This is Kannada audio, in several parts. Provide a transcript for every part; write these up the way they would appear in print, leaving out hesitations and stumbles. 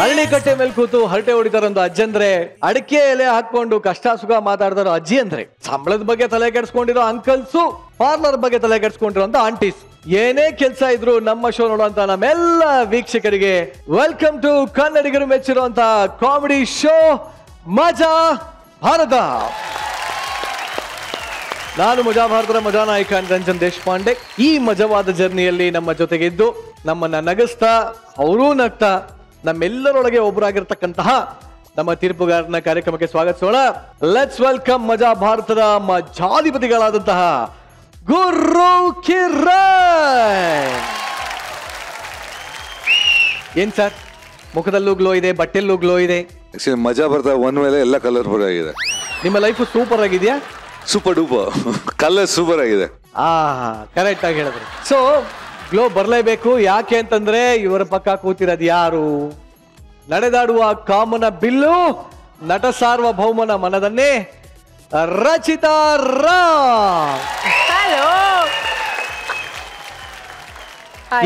ಅರಳಿಕಟ್ಟೆ ಮೇಲೆ ಕೂತು ಹರಟೆ ಹೊಡಿತಾರಂತ ಅಜ್ಜಂದ್ರೆ, ಅಡಿಕೆ ಎಲೆ ಹಾಕೊಂಡು ಕಷ್ಟ ಸುಖ ಮಾತಾಡ್ತಾರೋ ಅಜ್ಜಿ ಅಂದ್ರೆ, ಸಂಬಳದ ಬಗ್ಗೆ ತಲೆ ಕೆಡಿಸ್ಕೊಂಡಿರೋ ಅಂಕಲ್ಸು, ಪಾರ್ಲರ್ ಬಗ್ಗೆ ತಲೆ ಕೆಡಿಸ್ಕೊಂಡಿರೋ ಆಂಟೀಸ್, ಏನೇ ಕೆಲಸ ಇದ್ರು ನಮ್ಮ ಶೋ ನೋಡುವಂತ ನಮ್ಮೆಲ್ಲ ವೀಕ್ಷಕರಿಗೆ ವೆಲ್ಕಮ್ ಟು ಕನ್ನಡಿಗರು ಮೆಚ್ಚಿರುವಂತ ಕಾಮಿಡಿ ಶೋ ಮಜಾ ಭಾರತ. ನಾನು ಮಜಾ ಭಾರತದ ಮಜಾ ನಾಯಕ ರಂಜನ್ ದೇಶಪಾಂಡೆ. ಈ ಮಜವಾದ ಜರ್ನಿಯಲ್ಲಿ ನಮ್ಮ ಜೊತೆಗಿದ್ದು ನಮ್ಮನ್ನ ನಗಿಸ್ತಾ ಅವರೂ ನಗ್ತಾ ನಮ್ಮೆಲ್ಲರೊಳಗೆ ಒಬ್ಬರಾಗಿರ್ತಕ್ಕಂತಹ ನಮ್ಮ ತೀರ್ಪುಗಾರನ ಕಾರ್ಯಕ್ರಮಕ್ಕೆ ಸ್ವಾಗತಿಸೋಣ. ಲೆಟ್ಸ್ ವೆಲ್ಕಮ್ ಮಜಾ ಭಾರತದ ಮಜಾಧಿಪತಿಗಳಾದಂತಹ ಗುರು ಕಿರಣ್. ಏನ್ ಸರ್, ಮುಖದಲ್ಲೂ ಗ್ಲೋ ಇದೆ, ಬಟ್ಟೆಲ್ಲೂ ಗ್ಲೋ ಇದೆ. ಮಜಾ ಬರ್ತಾ ಒನ್ ಮೇಲೆ ಎಲ್ಲ ಕಲರ್ಫುಲ್ ಆಗಿದೆ. ನಿಮ್ಮ ಲೈಫ್ ಸೂಪರ್ ಆಗಿದೆಯಾ? ಸೂಪರ್ ಡೂಪರ್, ಕಲರ್ ಸೂಪರ್ ಆಗಿದೆ. ಕರೆಕ್ಟ್ ಆಗಿ ಹೇಳಿದ್ರಿ. ಸೊ ಗ್ಲೋ ಬರ್ಲೇಬೇಕು. ಯಾಕೆ ಅಂತಂದ್ರೆ ಇವರ ಪಕ್ಕ ಕೂತಿರೋದು ಯಾರು? ನಡೆದಾಡುವ ಕಾಮನ ಬಿಲ್ಲು, ನಟ ಸಾರ್ವಭೌಮನ ಮನದನ್ನೇ ರಚಿತಾ ರಾಮ್.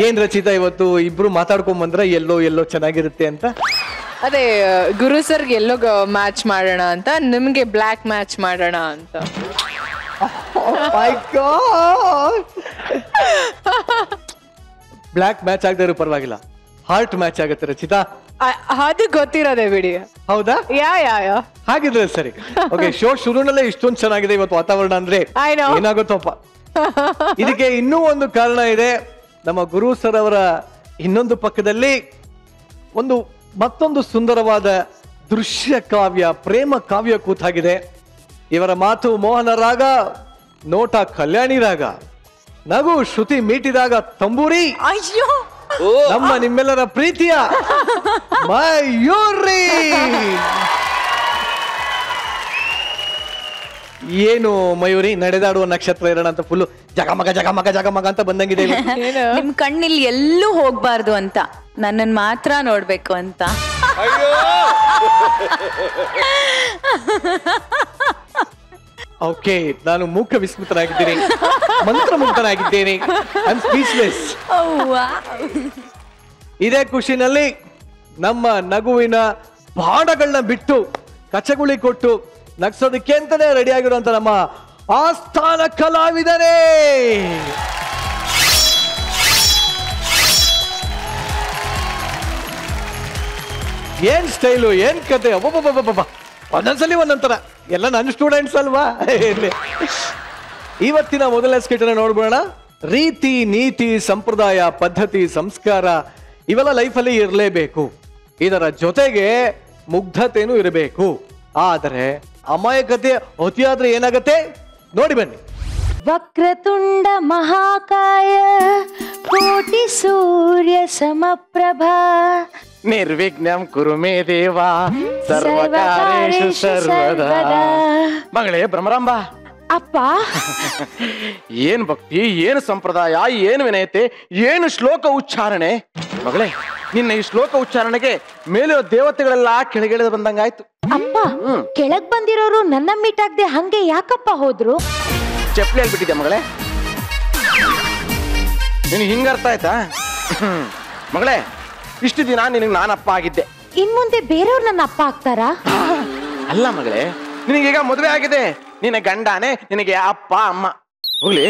ಏನ್ ರಚಿತಾ, ಇವತ್ತು ಇಬ್ರು ಮಾತಾಡ್ಕೊಂಡ್ ಬಂದ್ರೆ ಎಲ್ಲೋ ಚೆನ್ನಾಗಿರುತ್ತೆ ಅಂತ? ಅದೇ ಗುರು ಸರ್ಗೆ ಎಲ್ಲೋ ಮ್ಯಾಚ್ ಮಾಡೋಣ ಅಂತ, ನಿಮ್ಗೆ ಬ್ಲ್ಯಾಕ್ ಮ್ಯಾಚ್ ಮಾಡೋಣ ಅಂತ. ಬ್ಲ್ಯಾಕ್ ಮ್ಯಾಚ್ ಆಗದೆ ಇರೋ ಪರವಾಗಿಲ್ಲ, ಹಾರ್ಟ್ ಮ್ಯಾಚ್ ಆಗುತ್ತೆ ರಚಿತಾ. ಅದು ಗೊತ್ತಿರೋದೇ ಬಿಡಿ. ಹೌದಾ? ಯಾ ಹಾಗಿದ್ರೆ ಸರಿ. ಓಕೆ, ಶೋ ಶುರುನಲ್ಲೇ ಇಷ್ಟೊಂದು ಚೆನ್ನಾಗಿದೆ ಇವತ್ತು ವಾತಾವರಣ ಅಂದ್ರೆ ಏನಾಗುತ್ತಪ್ಪ. ಇದಕ್ಕೆ ಇನ್ನೂ ಒಂದು ಕಾರಣ ಇದೆ. ನಮ್ಮ ಗುರು ಸರ್ ಅವರ ಇನ್ನೊಂದು ಪಕ್ಕದಲ್ಲಿ ಮತ್ತೊಂದು ಸುಂದರವಾದ ದೃಶ್ಯ ಕಾವ್ಯ, ಪ್ರೇಮ ಕಾವ್ಯ ಕೂತಾಗಿದೆ. ಇವರ ಮಾತು ಮೋಹನ ರಾಗ, ನೋಟ ಕಲ್ಯಾಣಿ ರಾಗ, ನಗು ಶ್ರುತಿ ಮೀಟಿದಾಗ ತಂಬೂರಿ. ಅಯ್ಯೋ, ನಮ್ಮ ನಿಮ್ಮೆಲ್ಲರ ಪ್ರೀತಿಯ ಮಯೂರಿ. ಏನು ಮಯೂರಿ, ನಡೆದಾಡುವ ನಕ್ಷತ್ರ ಇರೋಣ ಅಂತ ಫುಲ್ಲು ಜಗಮಗ ಜಗಮಗ ಜಗಮಗ ಅಂತ ಬಂದಂಗಿದೆ. ನಿಮ್ ಕಣ್ಣಿಲ್ಲಿ ಎಲ್ಲೂ ಹೋಗ್ಬಾರ್ದು ಅಂತ, ನನ್ನನ್ ಮಾತ್ರ ನೋಡ್ಬೇಕು ಅಂತ. ಓಕೆ, ನಾನು ಮೂಕ ವಿಸ್ಮಿತನಾಗಿದ್ದೇನೆ, ಮಂತ್ರಮುಗ್ಧನಾಗಿದ್ದೇನೆ. I am speechless. ಇದೇ ಖುಷಿನಲ್ಲಿ ನಮ್ಮ ನಗುವಿನ ಬಾಣಗಳನ್ನ ಬಿಟ್ಟು ಕಚಗುಳಿ ಕೊಟ್ಟು ನಗ್ಸೋದಕ್ಕೆ ಅಂತಾನೆ ರೆಡಿ ಆಗಿರುವಂತ ನಮ್ಮ ಆಸ್ಥಾನ ಕಲಾವಿದರೇ, ಏನ್ ಸ್ಟೈಲು, ಏನ್ ಕತೆ, ಒಬ್ಬೊಬ್ಬ ಒಂದೊಂದ್ಸಲಿ ಒಂದೊಂಥರ. ಎಲ್ಲ ನನ್ನ ಸ್ಟೂಡೆಂಟ್ಸ್ ಅಲ್ವಾ. ಇವತ್ತಿನ ಮೊದಲ ಸ್ಕಿಟ್ ಅನ್ನ ನೋಡ್ಬೋಣ. ರೀತಿ ನೀತಿ ಸಂಪ್ರದಾಯ ಪದ್ಧತಿ ಸಂಸ್ಕಾರ ಇವೆಲ್ಲ ಲೈಫಲ್ಲಿ ಇರಲೇಬೇಕು. ಇದರ ಜೊತೆಗೆ ಮುಗ್ಧತೆನೂ ಇರಬೇಕು. ಆದರೆ ಅಮಾಯಕತೆ ಅತಿಯಾದ್ರೆ ಏನಾಗತ್ತೆ ನೋಡಿ ಬನ್ನಿ. ವಕ್ರತುಂಡ ಮಹಾಕಾಯ ಕೋಟಿ ಸೂರ್ಯ ಸಮಪ್ರಭಾ ನಿರ್ವಿಘ್ನಂ ಕುರು ಮೇ ದೇವ ಸರ್ವಕಾರ್ಯೇಷು ಸರ್ವದಾ. ಮಗಳೇ ಭ್ರಮರಾಂಬ, ಅಪ್ಪ ಏನ್ ಭಕ್ತಿ, ಏನು ಸಂಪ್ರದಾಯ, ಏನು ವಿನಯತೆ, ಏನು ಶ್ಲೋಕ ಉಚ್ಚಾರಣೆ. ಮಗಳೇ, ನಿನ್ನ ಈ ಶ್ಲೋಕ ಉಚ್ಚಾರಣೆಗೆ ಮೇಲೆ ದೇವತೆಗಳೆಲ್ಲ ಕೆಳಗಿಳಿದು ಬಂದಂಗಾಯ್ತು. ಅಪ್ಪ, ಕೆಳಗ್ ಬಂದಿರೋರು ನನ್ನ ಮೀಟಾಗ್ದೆ ಹಂಗೆ ಯಾಕಪ್ಪ ಹೋದ್ರು? ಚಪ್ಪಲಿ ಹೇಳ್ಬಿಟ್ಟಿದ್ದೆ ಮಗಳೇ, ನಿನಗೆ ಹಿಂಗರ್ಥ ಆಯ್ತಾ? ಮಗಳೇ, ಇಷ್ಟು ದಿನ ನಿನಗೆ ನಾನಪ್ಪ ಆಗಿದ್ದೆ, ಇನ್ ಮುಂದೆ ಬೇರೆಯವ್ರು ನನ್ನ ಅಪ್ಪ ಆಗ್ತಾರಾ? ಅಲ್ಲ ಮಗಳೇ, ನಿನಗೀಗ ಮದುವೆ ಆಗಿದೆ, ನಿನ್ನ ಗಂಡನೇ ನಿನಗೆ ಅಪ್ಪ ಅಮ್ಮ. ಹೋಗ್ಲಿ,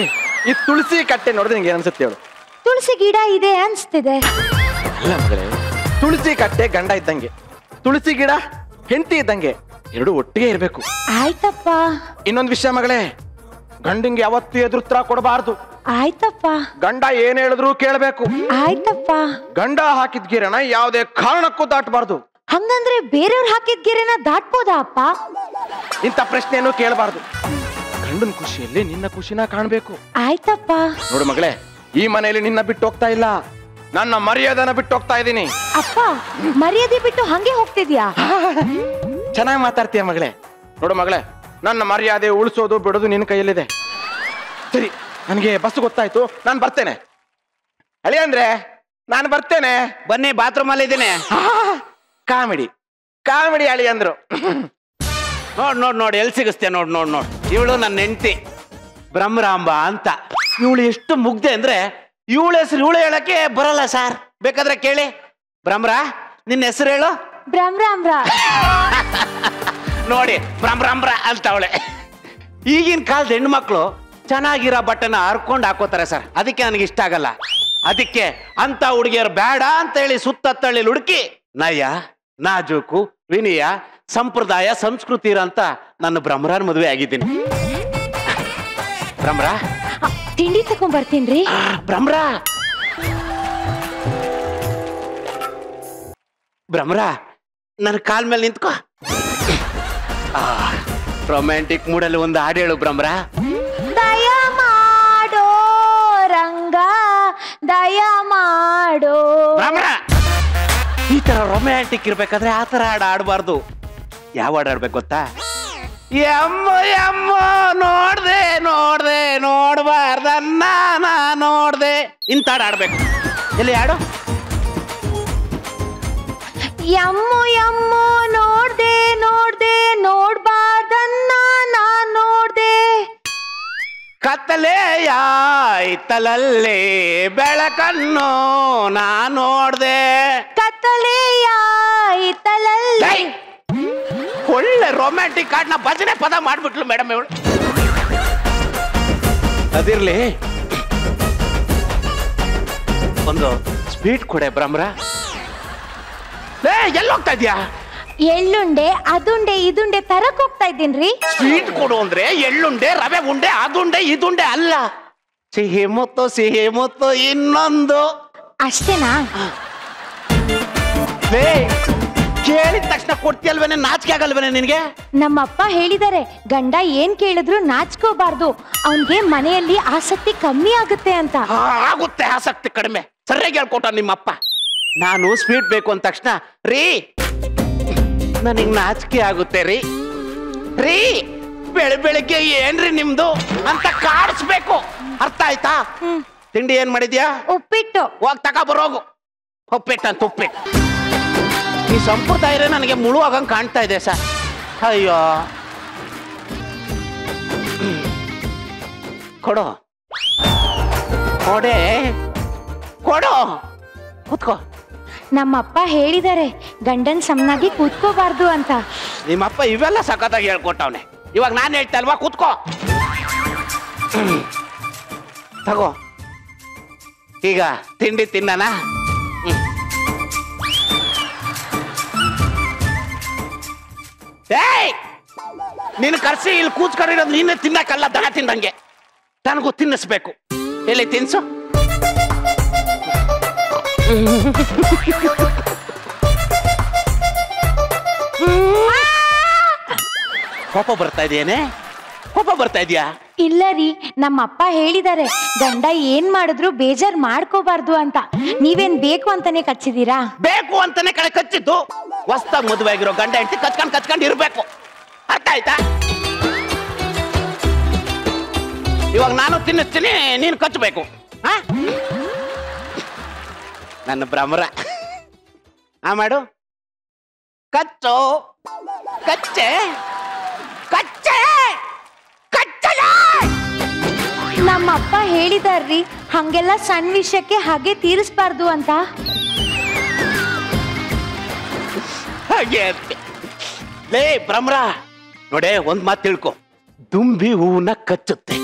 ಈ ತುಳಸಿ ಕಟ್ಟೆ ನೋಡಿದ್ರೆ ನಿಂಗೆ ಅನ್ಸುತ್ತೆ ಹೇಳು? ತುಳಸಿ ಗಿಡ ಇದೆ ಅನ್ಸ್ತಿದೆ. ಅಲ್ಲ ಮಗಳೇ, ತುಳಸಿ ಕಟ್ಟೆ ಗಂಡ ಇದ್ದಂಗೆ, ತುಳಸಿ ಗಿಡ ಹೆಂಡತಿ ಇದ್ದಂಗೆ, ಎರಡು ಒಟ್ಟಿಗೆ ಇರ್ಬೇಕು. ಆಯ್ತಪ್ಪ. ಇನ್ನೊಂದು ವಿಷಯ ಮಗಳೇ, ಗಂಡಿಂಗೆ ಯಾವತ್ತೂ ಎದುರುತ್ತರ ಕೊಡಬಾರ್ದು. ಆಯ್ತಪ್ಪ. ಗಂಡ ಏನ್ ಹೇಳಿದ್ರು ಕೇಳಬೇಕು. ಆಯ್ತಪ್ಪ. ಗಂಡ ಹಾಕಿದ ಗೆರೆನ ಯಾವುದೇ ಕಾರಣಕ್ಕೂ ದಾಟಬಾರ್ದು. ಹಂಗಂದ್ರೆ ಬೇರೆಯವ್ರು ಹಾಕಿದ ಗೆರೆನ ದಾಟ್ಬೋದಾ ಅಪ್ಪ? ಇಂಥ ಪ್ರಶ್ನೆಯನ್ನು ಕೇಳಬಾರ್ದು. ಗಂಡನ ಖುಷಿಯಲ್ಲಿ ನಿನ್ನ ಖುಷಿನ ಕಾಣ್ಬೇಕು. ಆಯ್ತಪ್ಪ. ನೋಡು ಮಗಳೇ, ಈ ಮನೆಯಲ್ಲಿ ನಿನ್ನ ಬಿಟ್ಟು ಹೋಗ್ತಾ ಇಲ್ಲ, ನನ್ನ ಮರ್ಯಾದೆನ ಬಿಟ್ಟು ಹೋಗ್ತಾ ಇದ್ದೀನಿ. ಅಪ್ಪ, ಮರ್ಯಾದೆ ಬಿಟ್ಟು ಹಂಗೆ ಹೋಗ್ತಿದ್ಯಾ? ಚೆನ್ನಾಗಿ ಮಾತಾಡ್ತೀಯ ಮಗಳೇ. ನೋಡು ಮಗಳೇ, ನನ್ನ ಮರ್ಯಾದೆ ಉಳಿಸೋದು ಬಿಡೋದು ನಿನ್ನ ಕೈಯಲ್ಲಿದೆ. ಸರಿ, ನನಗೆ ಬಸ್ ಗೊತ್ತಾಯ್ತು, ನಾನು ಬರ್ತೇನೆ. ಅಳಿ ಅಂದ್ರೆ ನಾನು ಬರ್ತೇನೆ. ಬನ್ನಿ, ಬಾತ್ರೂಮ್ ಅಲ್ಲಿ ಇದ್ದೀನಿ. ಕಾಮಿಡಿ ಕಾಮಿಡಿ ಅಳಿ ಅಂದ್ರು. ನೋಡ್ ಎಲ್ಲಿ ಸಿಗಿಸ್ತೆ ನೋಡ್. ಇವಳು ನನ್ನ ಹೆಂಡತಿ ಬ್ರಹ್ಮರಾಂಬ ಅಂತ. ಇವಳು ಎಷ್ಟು ಮುಗ್ದೆ ಅಂದ್ರೆ ಇವಳ ಹೆಸರು ಇವಳು ಹೇಳಕ್ಕೆ ಬರಲ್ಲ ಸರ್. ಬೇಕಾದ್ರೆ ಕೇಳಿ. ಬ್ರಹ್ಮರ, ನಿನ್ನ ಹೆಸರು ಹೇಳು. ಭ್ರಮ್ರಾಮ್ರ. ನೋಡಿ ಭ್ರಮ್ರ ಅಂತವಳೆ. ಈಗಿನ ಕಾಲದ ಹೆಣ್ಮಕ್ಳು ಚೆನ್ನಾಗಿರೋ ಬಟ್ಟೆನ ಹರ್ಕೊಂಡು ಹಾಕೋತಾರೆ ಸರ್, ಅದಕ್ಕೆ ನನಗೆ ಇಷ್ಟ ಆಗಲ್ಲ. ಅದಕ್ಕೆ ಅಂತ ಹುಡುಗಿಯರು ಬೇಡ ಅಂತ ಹೇಳಿ ಸುತ್ತತ್ತಳ್ಳಿ ಹುಡುಕಿ ನಯ, ನಾಜೂಕು, ವಿನಯ, ಸಂಪ್ರದಾಯ, ಸಂಸ್ಕೃತಿ ಇರೋಂತ ನನ್ನ ಭ್ರಮ್ರಾನ್ ಮದುವೆ ಆಗಿದ್ದೀನಿ. ಭ್ರಮ್ರ ತಿಂಡಿ ತಕೊಂಡ್ ಬರ್ತೀನ್ರಿ. ಭ್ರಮ್ರ ಭ್ರಮ್ರ ನನ್ನ ಕಾಲ್ ಮೇಲೆ ನಿಂತ್ಕೋ. ರೊಮ್ಯಾಂಟಿಕ್ ಮೂಡಲ್ಲಿ ಒಂದು ಹಾಡು ಹೇಳು ಭ್ರಮ್ರ. ದಯ ಮಾಡೋ ರಂಗ ದಯ ಮಾಡೋ. ಭ್ರಮ್ರ ಈ ತರ ರೊಮ್ಯಾಂಟಿಕ್ ಇರ್ಬೇಕಾದ್ರೆ ಆ ತರ ಹಾಡು ಆಡಬಾರ್ದು. ಯಾವ ಹಾಡು ಆಡ್ಬೇಕು ಗೊತ್ತಾ? ಎಮ್ಮ ಎಮ್ಮ ನೋಡ್ದೆ ನೋಡ್ದೆ ನೋಡ್ಬಾರ್ದನ್ನ ನಾ ನೋಡ್ದೆ ಇಂತ ಹಾಡು ಆಡ್ಬೇಕು. ಎಲ್ಲಿ ಹಾಡು? ಯಮ್ಮು ಯಮ್ಮು ನೋಡ್ದೆ ನೋಡ್ದೆ ನೋಡ್ಬಾರ್ದನ್ನ ನಾ ನೋಡ್ದೆ. ಕತ್ತಲೆಯಾಯ್ತಲಲ್ಲೇ ಬೆಳಕನ್ನು ನಾ ನೋಡ್ದೆ. ಕತ್ತಲೆಯಾಯ್ತಲಲ್ಲಿ. ಒಳ್ಳೆ ರೊಮ್ಯಾಂಟಿಕ್ ಹಾಡ್ನ ಭಜನೆ ಪದ ಮಾಡ್ಬಿಟ್ಲು ಮೇಡಮ್ ಇವಳು. ಅದಿರ್ಲಿ, ಒಂದು ಸ್ವೀಟ್ ಕೊಡೆ ಭ್ರಮ್ರ. ಎಲ್ಲಿ ಹೋಗ್ತಾ ಇದ್ಯಾ? ಎಳ್ಳುಂಡೆ ಅದುಂಡೆ ಇದುಂಡೆ ತರಕ್ ಹೋಗ್ತಾ ಇದ್ದೀನ್ರಿ. ಸ್ವೀಟ್ ಕೊಡು ಅಂದ್ರೆ ಎಳ್ಳುಂಡೆ, ರವೆ ಉಂಡೆ, ಅದುಂಡೆ ಇದುಂಡೆ ಅಲ್ಲ, ಸಿಹಿ ಮುತ್ತು ಇನ್ನೊಂದು. ಅಷ್ಟೇನಾ? ಕೇಳಿದ ತಕ್ಷಣ ಕೊಡ್ತೀಯಲ್ವೇನೆ, ನಾಚಿಕೆ ಆಗಲ್ವೇನೆ ನಿನ್ಗೆ? ನಮ್ಮಪ್ಪ ಹೇಳಿದಾರೆ, ಗಂಡ ಏನ್ ಕೇಳಿದ್ರು ನಾಚ್ಕೋಬಾರ್ದು, ಅವನ್ಗೆ ಮನೆಯಲ್ಲಿ ಆಸಕ್ತಿ ಕಮ್ಮಿ ಆಗುತ್ತೆ ಅಂತ. ಆಗುತ್ತೆ ಆಸಕ್ತಿ ಕಡಿಮೆ. ಸರಿಯಾಗಿ ಹೇಳ್ಕೊಟ್ಟ ನಿಮ್ಮಪ್ಪ. ನಾನು ಸ್ವೀಟ್ ಬೇಕು ಅಂದ ತಕ್ಷಣ ರೀ ನನಗ್ ನಾಚಿಕೆ ಆಗುತ್ತೆ ರೀ ಬೆಳಿಗ್ಗೆ ಏನ್ರಿ ನಿಮ್ದು ಅಂತ ಕಾಡಿಸ್ಬೇಕು. ಅರ್ಥ ಆಯ್ತಾ? ತಿಂಡಿ ಏನ್ ಮಾಡಿದ್ಯಾ? ಉಪ್ಪಿಟ್ಟು. ಹೋಗ್ ತಕ ಬರೋಗು. ಉಪ್ಪಿಟ್ಟು ಅಂತ ಉಪ್ಪಿಟ್ಟು. ಈ ಸಂಪ್ರದಾಯ ನನಗೆ ಮುಳುವಾಗಂಗ್ ಕಾಣ್ತಾ ಇದೆ ಸರ್. ಅಯ್ಯೋ ಕೊಡು ಕೊಡೆ ಕೊಡು. ಕೂತ್ಕೋ. ನಮ್ಮಪ್ಪ ಹೇಳಿದಾರೆ ಗಂಡನ್ ಸಮನಾಗಿ ಕೂತ್ಕೋಬಾರ್ದು ಅಂತ. ನಿಮ್ಮಪ್ಪ ಇವೆಲ್ಲ ಸಖತ್ತಾಗಿ ಹೇಳ್ಕೊಟ್ಟವ್ನೆ. ಇವಾಗ ನಾನು ಹೇಳ್ತಾ ಅಲ್ವಾ, ಕೂತ್ಕೋ. ತಗೋ ಈಗ ತಿಂಡಿ ತಿನ್ನಣ. ಏಯ್ ನೀನು ಕರ್ಸಿ ಇಲ್ಲಿ ಕೂತ್ಕೊಂಡಿರೋದು ನೀನೇ ತಿನ್ನಕ್ಕಲ್ಲ, ದನ ತಿಂದಂಗೆ. ನನಗೂ ತಿನ್ನಿಸ್ಬೇಕು. ಎಲ್ಲಿ ತಿನ್ಸು. ಕೋಪ ಬರ್ತಾ ಇದೆಯೇನೆ? ಕೋಪ ಬರ್ತಾ ಇದೆಯಾ? ಇಲ್ಲ ರೀ, ನಮ್ಮಪ್ಪ ಹೇಳಿದಾರೆ ಗಂಡ ಏನ್ ಮಾಡಿದ್ರು ಬೇಜಾರ್ ಮಾಡ್ಕೋಬಾರ್ದು ಅಂತ. ನೀವೇನ್ ಬೇಕು ಅಂತಾನೆ ಕಚ್ಚಿದೀರಾ? ಬೇಕು ಅಂತಾನೆ ಕಡೆ ಕಚ್ಚಿದ್ದು. ಹೊಸ್ತಾಗಿ ಮದುವೆ ಆಗಿರೋ ಗಂಡ ಹೆಂಡತಿ ಕಚ್ಕೊಂಡ್ ಇರ್ಬೇಕು. ಅರ್ಥ ಆಯ್ತಾ? ಇವಾಗ ನಾನು ತಿನ್ನಿಸ್ತೀನಿ, ನೀನು ಕಚ್ಚಬೇಕು. ನನ್ನ ಭ್ರಮರ. ಮಾಡು. ಕಚ್ಚು ಕಚ್ಚೆ ಕಚ್ಚೆ ಕಚ್ಚಲೆ. ನಮ್ಮಪ್ಪ ಹೇಳಿದಾರ್ರಿ ಹಂಗೆಲ್ಲ ಸಣ್ಣ ವಿಷಯಕ್ಕೆ ಹಾಗೆ ತೀರಿಸ್ಬಾರ್ದು ಅಂತ. ಹಾಗೆ ಲೇ ಭ್ರಮರ, ನೋಡೆ ಒಂದ್ ಮಾತು ತಿಳ್ಕೊ. ದುಂಬಿ ಹೂವನ್ನ ಕಚ್ಚುತ್ತೆ,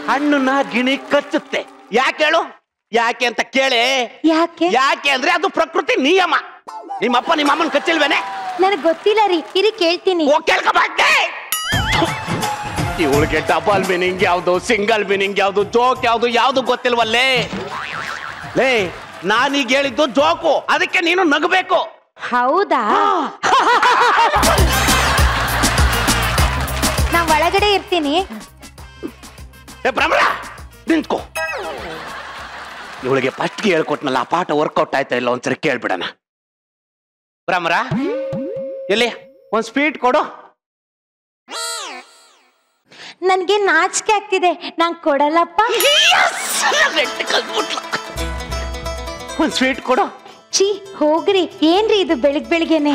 ಹಣ್ಣನ್ನ ಗಿಣಿ ಕಚ್ಚುತ್ತೆ. ಯಾಕೆ ಹೇಳು? ಯಾಕೆ ಅಂತ ಕೇಳೆ. ಯಾಕೆ ಅಂದ್ರೆ ಅದು ಪ್ರಕೃತಿ ನಿಯಮ. ನಿಮ್ಮಪ್ಪ ನಿಮ್ಮ ಅಮ್ಮನ ಕಚ್ಚಿಲ್ವೇನೆ? ನನಗ್ ಗೊತ್ತಿಲ್ಲ ರೀ, ಇರಿ ಕೇಳ್ತೀನಿ. ಕೇಳ್ಕೊಬಾರ್ದೆ. ಇವಳಿಗೆ ಡಬಲ್ ಮೀನಿಂಗ್ ಯಾವ್ದು, ಸಿಂಗಲ್ ಮೀನಿಂಗ್ ಯಾವ್ದು, ಜೋಕ್ ಯಾವ್ದು ಗೊತ್ತಿಲ್ವಲ್ಲೇ. ಲೇ ನಾನೀಗ ಹೇಳಿದ್ದು ಜೋಕು, ಅದಕ್ಕೆ ನೀನು ನಗಬೇಕು. ಹೌದಾ? ನಾ ಒಳಗಡೆ ಇರ್ತೀನಿ. ಭ್ರಮರ ನಿಂತ್ಕೋ. ಇವಳಿಗೆ ಫಸ್ಟ್ಗೆ ಹೇಳ್ಕೊಟ್ನಲ್ಲ, ಆ ಪಾಠ ವರ್ಕೌಟ್ ಆಯ್ತಾ ಇಲ್ಲ ಒಂದ್ಸರಿ ಕೇಳ್ಬಿಡಣ. ಭ್ರಮರ ಎಲ್ಲಿ ಒಂದ್ ಸ್ವೀಟ್ ಕೊಡು. ನನ್ಗೆ ನಾಚಿಕೆ ಆಗ್ತಿದೆ, ನಾನ್ ಕೊಡಲ್ಲಪ್ಪ. ಒಂದ್ ಸ್ವೀಟ್ ಕೊಡು. ಛೀ ಹೋಗ್ರಿ, ಏನ್ರಿ ಇದು ಬೆಳಿಗ್ಗೆನೆ?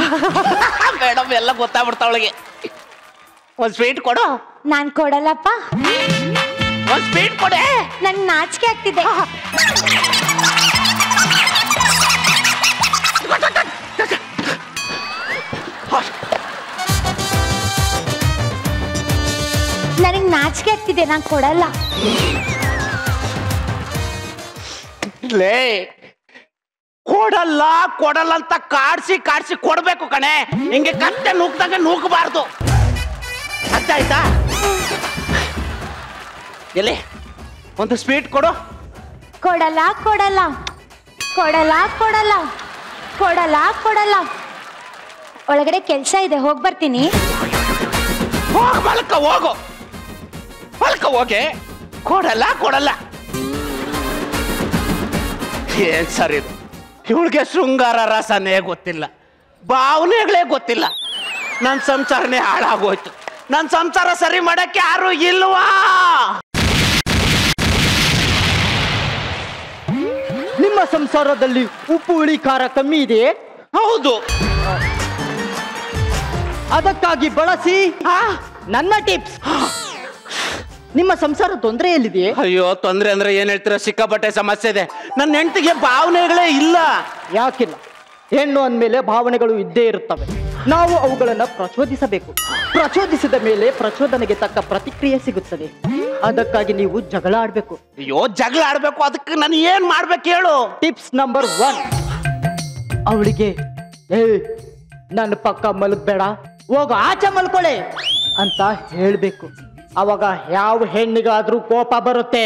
ಮೇಡಮ್ ಎಲ್ಲ ಗೊತ್ತಾಗ್ಬಿಡ್ತಾವಳಿಗೆ. ಒಂದ್ ಸ್ವೀಟ್ ಕೊಡು. ನಾನ್ ಕೊಡಲ್ಲಪ್ಪ. ಒಂದ್ ಸ್ವೀಟ್ ಕೊಡೆ. ನನ್ಗೆ ನಾಚಿಕೆ ಆಗ್ತಿದೆ. ನನಗೆ ನಾಚಿಕೆ ಆಗ್ತಿದೆ, ನಾನು ಕೊಡಲ್ಲ. ಲೇ ಕೊಡಲ್ಲ ಕೊಡಲ್ಲ ಅಂತ ಕಾಡ್ಸಿ ಕೊಡ್ಬೇಕು ಕಣೆ. ಹಿಂಗೆ ಕತ್ತೆ ನೂಕ್ದಂಗೆ ನೂಕಬಾರ್ದು. ಅರ್ಥ ಆಯ್ತಾ? ಎಲ್ಲಿ ಒಂದು ಸ್ವೀಟ್ ಕೊಡು. ಕೊಡಲ್ಲ ಕೊಡಲ್ಲ ಕೊಡಲ್ಲ ಕೊಡಲ್ಲ ಕೊಡಲ್ಲ ಕೊಡಲ್ಲ. ಒಳಗಡೆ ಕೆಲಸ ಇದೆ, ಹೋಗಿ ಬರ್ತೀನಿ. ಹೋಗ್ ಮಲ್ಕ ಹೋಗು, ಮಲ್ಕ ಹೋಗೆ. ಕೊಡಲ್ಲ ಕೊಡಲ್ಲ ಏನ್ ಸರ್ ಇದು? ಇವಳಿಗೆ ಶೃಂಗಾರ ರಸನೇ ಗೊತ್ತಿಲ್ಲ, ಭಾವನೆಗಳೇ ಗೊತ್ತಿಲ್ಲ. ನನ್ನ ಸಂಸಾರನೇ ಹಾಳಾಗೋಯ್ತು. ನನ್ನ ಸಂಸಾರ ಸರಿ ಮಾಡಕ್ಕೆ ಯಾರು ಇಲ್ವಾ? ನಿಮ್ಮ ಸಂಸಾರದಲ್ಲಿ ಉಪ್ಪು ಹುಳಿ ಖಾರ ಕಮ್ಮಿ ಇದೆ. ಹೌದು, ಅದಕ್ಕಾಗಿ ಬಳಸಿ ನನ್ನ ಟಿಪ್ಸ್. ನಿಮ್ಮ ಸಂಸಾರ ತೊಂದರೆಯಲ್ಲಿದೆ. ಅಯ್ಯೋ ತೊಂದ್ರೆ ಅಂದ್ರೆ ಏನ್ ಹೇಳ್ತೀರ? ಸಿಕ್ಕಾಪಟ್ಟೆ ಸಮಸ್ಯೆ ಇದೆ. ನನ್ನ ಹೆಂಡತಿಗೆ ಭಾವನೆಗಳೇ ಇಲ್ಲ. ಯಾಕಿಲ್ಲ? ಹೆಣ್ಣು ಅಂದಮೇಲೆ ಭಾವನೆಗಳು ಇದ್ದೇ ಇರುತ್ತವೆ. ನಾವು ಅವುಗಳನ್ನ ಪ್ರಚೋದಿಸಬೇಕು. ಪ್ರಚೋದಿಸಿದ ಮೇಲೆ ಪ್ರಚೋದನೆಗೆ ತಕ್ಕ ಪ್ರತಿಕ್ರಿಯೆ ಸಿಗುತ್ತದೆ. ಅದಕ್ಕಾಗಿ ನೀವು ಜಗಳ ಆಡ್ಬೇಕು. ಅಯ್ಯೋ ಜಗಳ ಆಡ್ಬೇಕು, ಅದಕ್ಕೆ ನಾನು ಏನ್ ಮಾಡ್ಬೇಕು ಹೇಳು? ಟಿಪ್ಸ್ ನಂಬರ್ 1, ಅವಳಿಗೆ ನನ್ನ ಪಕ್ಕ ಮಲಗಬೇಡ, ಹೋಗ ಆಚೆ ಮಲ್ಕೊಳ್ಳೆ ಅಂತ ಹೇಳ್ಬೇಕು. ಅವಾಗ ಯಾವ ಹೆಣ್ಣಿಗಾದ್ರೂ ಕೋಪ ಬರುತ್ತೆ,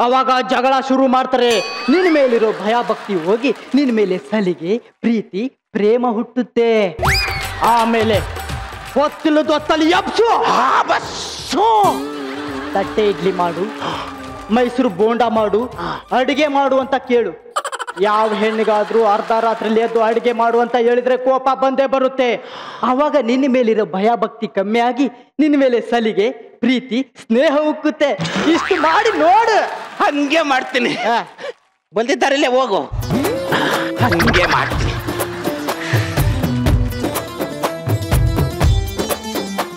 ಅವಾಗ ಜಗಳ ಶುರು ಮಾಡ್ತಾರೆ. ನಿನ್ನ ಮೇಲಿರೋ ಭಯ ಭಕ್ತಿ ಹೋಗಿ ನಿನ್ನ ಮೇಲೆ ಸಲಿಗೆ, ಪ್ರೀತಿ, ಪ್ರೇಮ ಹುಟ್ಟುತ್ತೆ. ಆಮೇಲೆ ಹೊತ್ತಲ್ಲಿ ಎಬ್ಸು, ತಟ್ಟೆ ಇಡ್ಲಿ ಮಾಡು, ಮೈಸೂರು ಬೋಂಡ ಮಾಡು, ಅಡಿಗೆ ಮಾಡು ಅಂತ ಕೇಳು. ಯಾವ ಹೆಣ್ಣಿಗಾದ್ರೂ ಅರ್ಧ ರಾತ್ರಿಲಿ ಎದ್ದು ಅಡಿಗೆ ಮಾಡು ಅಂತ ಹೇಳಿದ್ರೆ ಕೋಪ ಬಂದೇ ಬರುತ್ತೆ. ಅವಾಗ ನಿನ್ನ ಮೇಲಿರೋ ಭಯ ಭಕ್ತಿ ಕಮ್ಮಿ ಆಗಿ ನಿನ್ನ ಮೇಲೆ ಸಲಿಗೆ, ಪ್ರೀತಿ, ಸ್ನೇಹ ಉಕ್ಕುತ್ತೆ. ಇಷ್ಟು ಮಾಡಿ ನೋಡು. ಹಂಗೆ ಮಾಡ್ತೀನಿ. ಬಂದಿದ್ದಾರಿಲ್ಲೇ ಹೋಗು, ಹಂಗೆ ಮಾಡ್ತೀನಿ.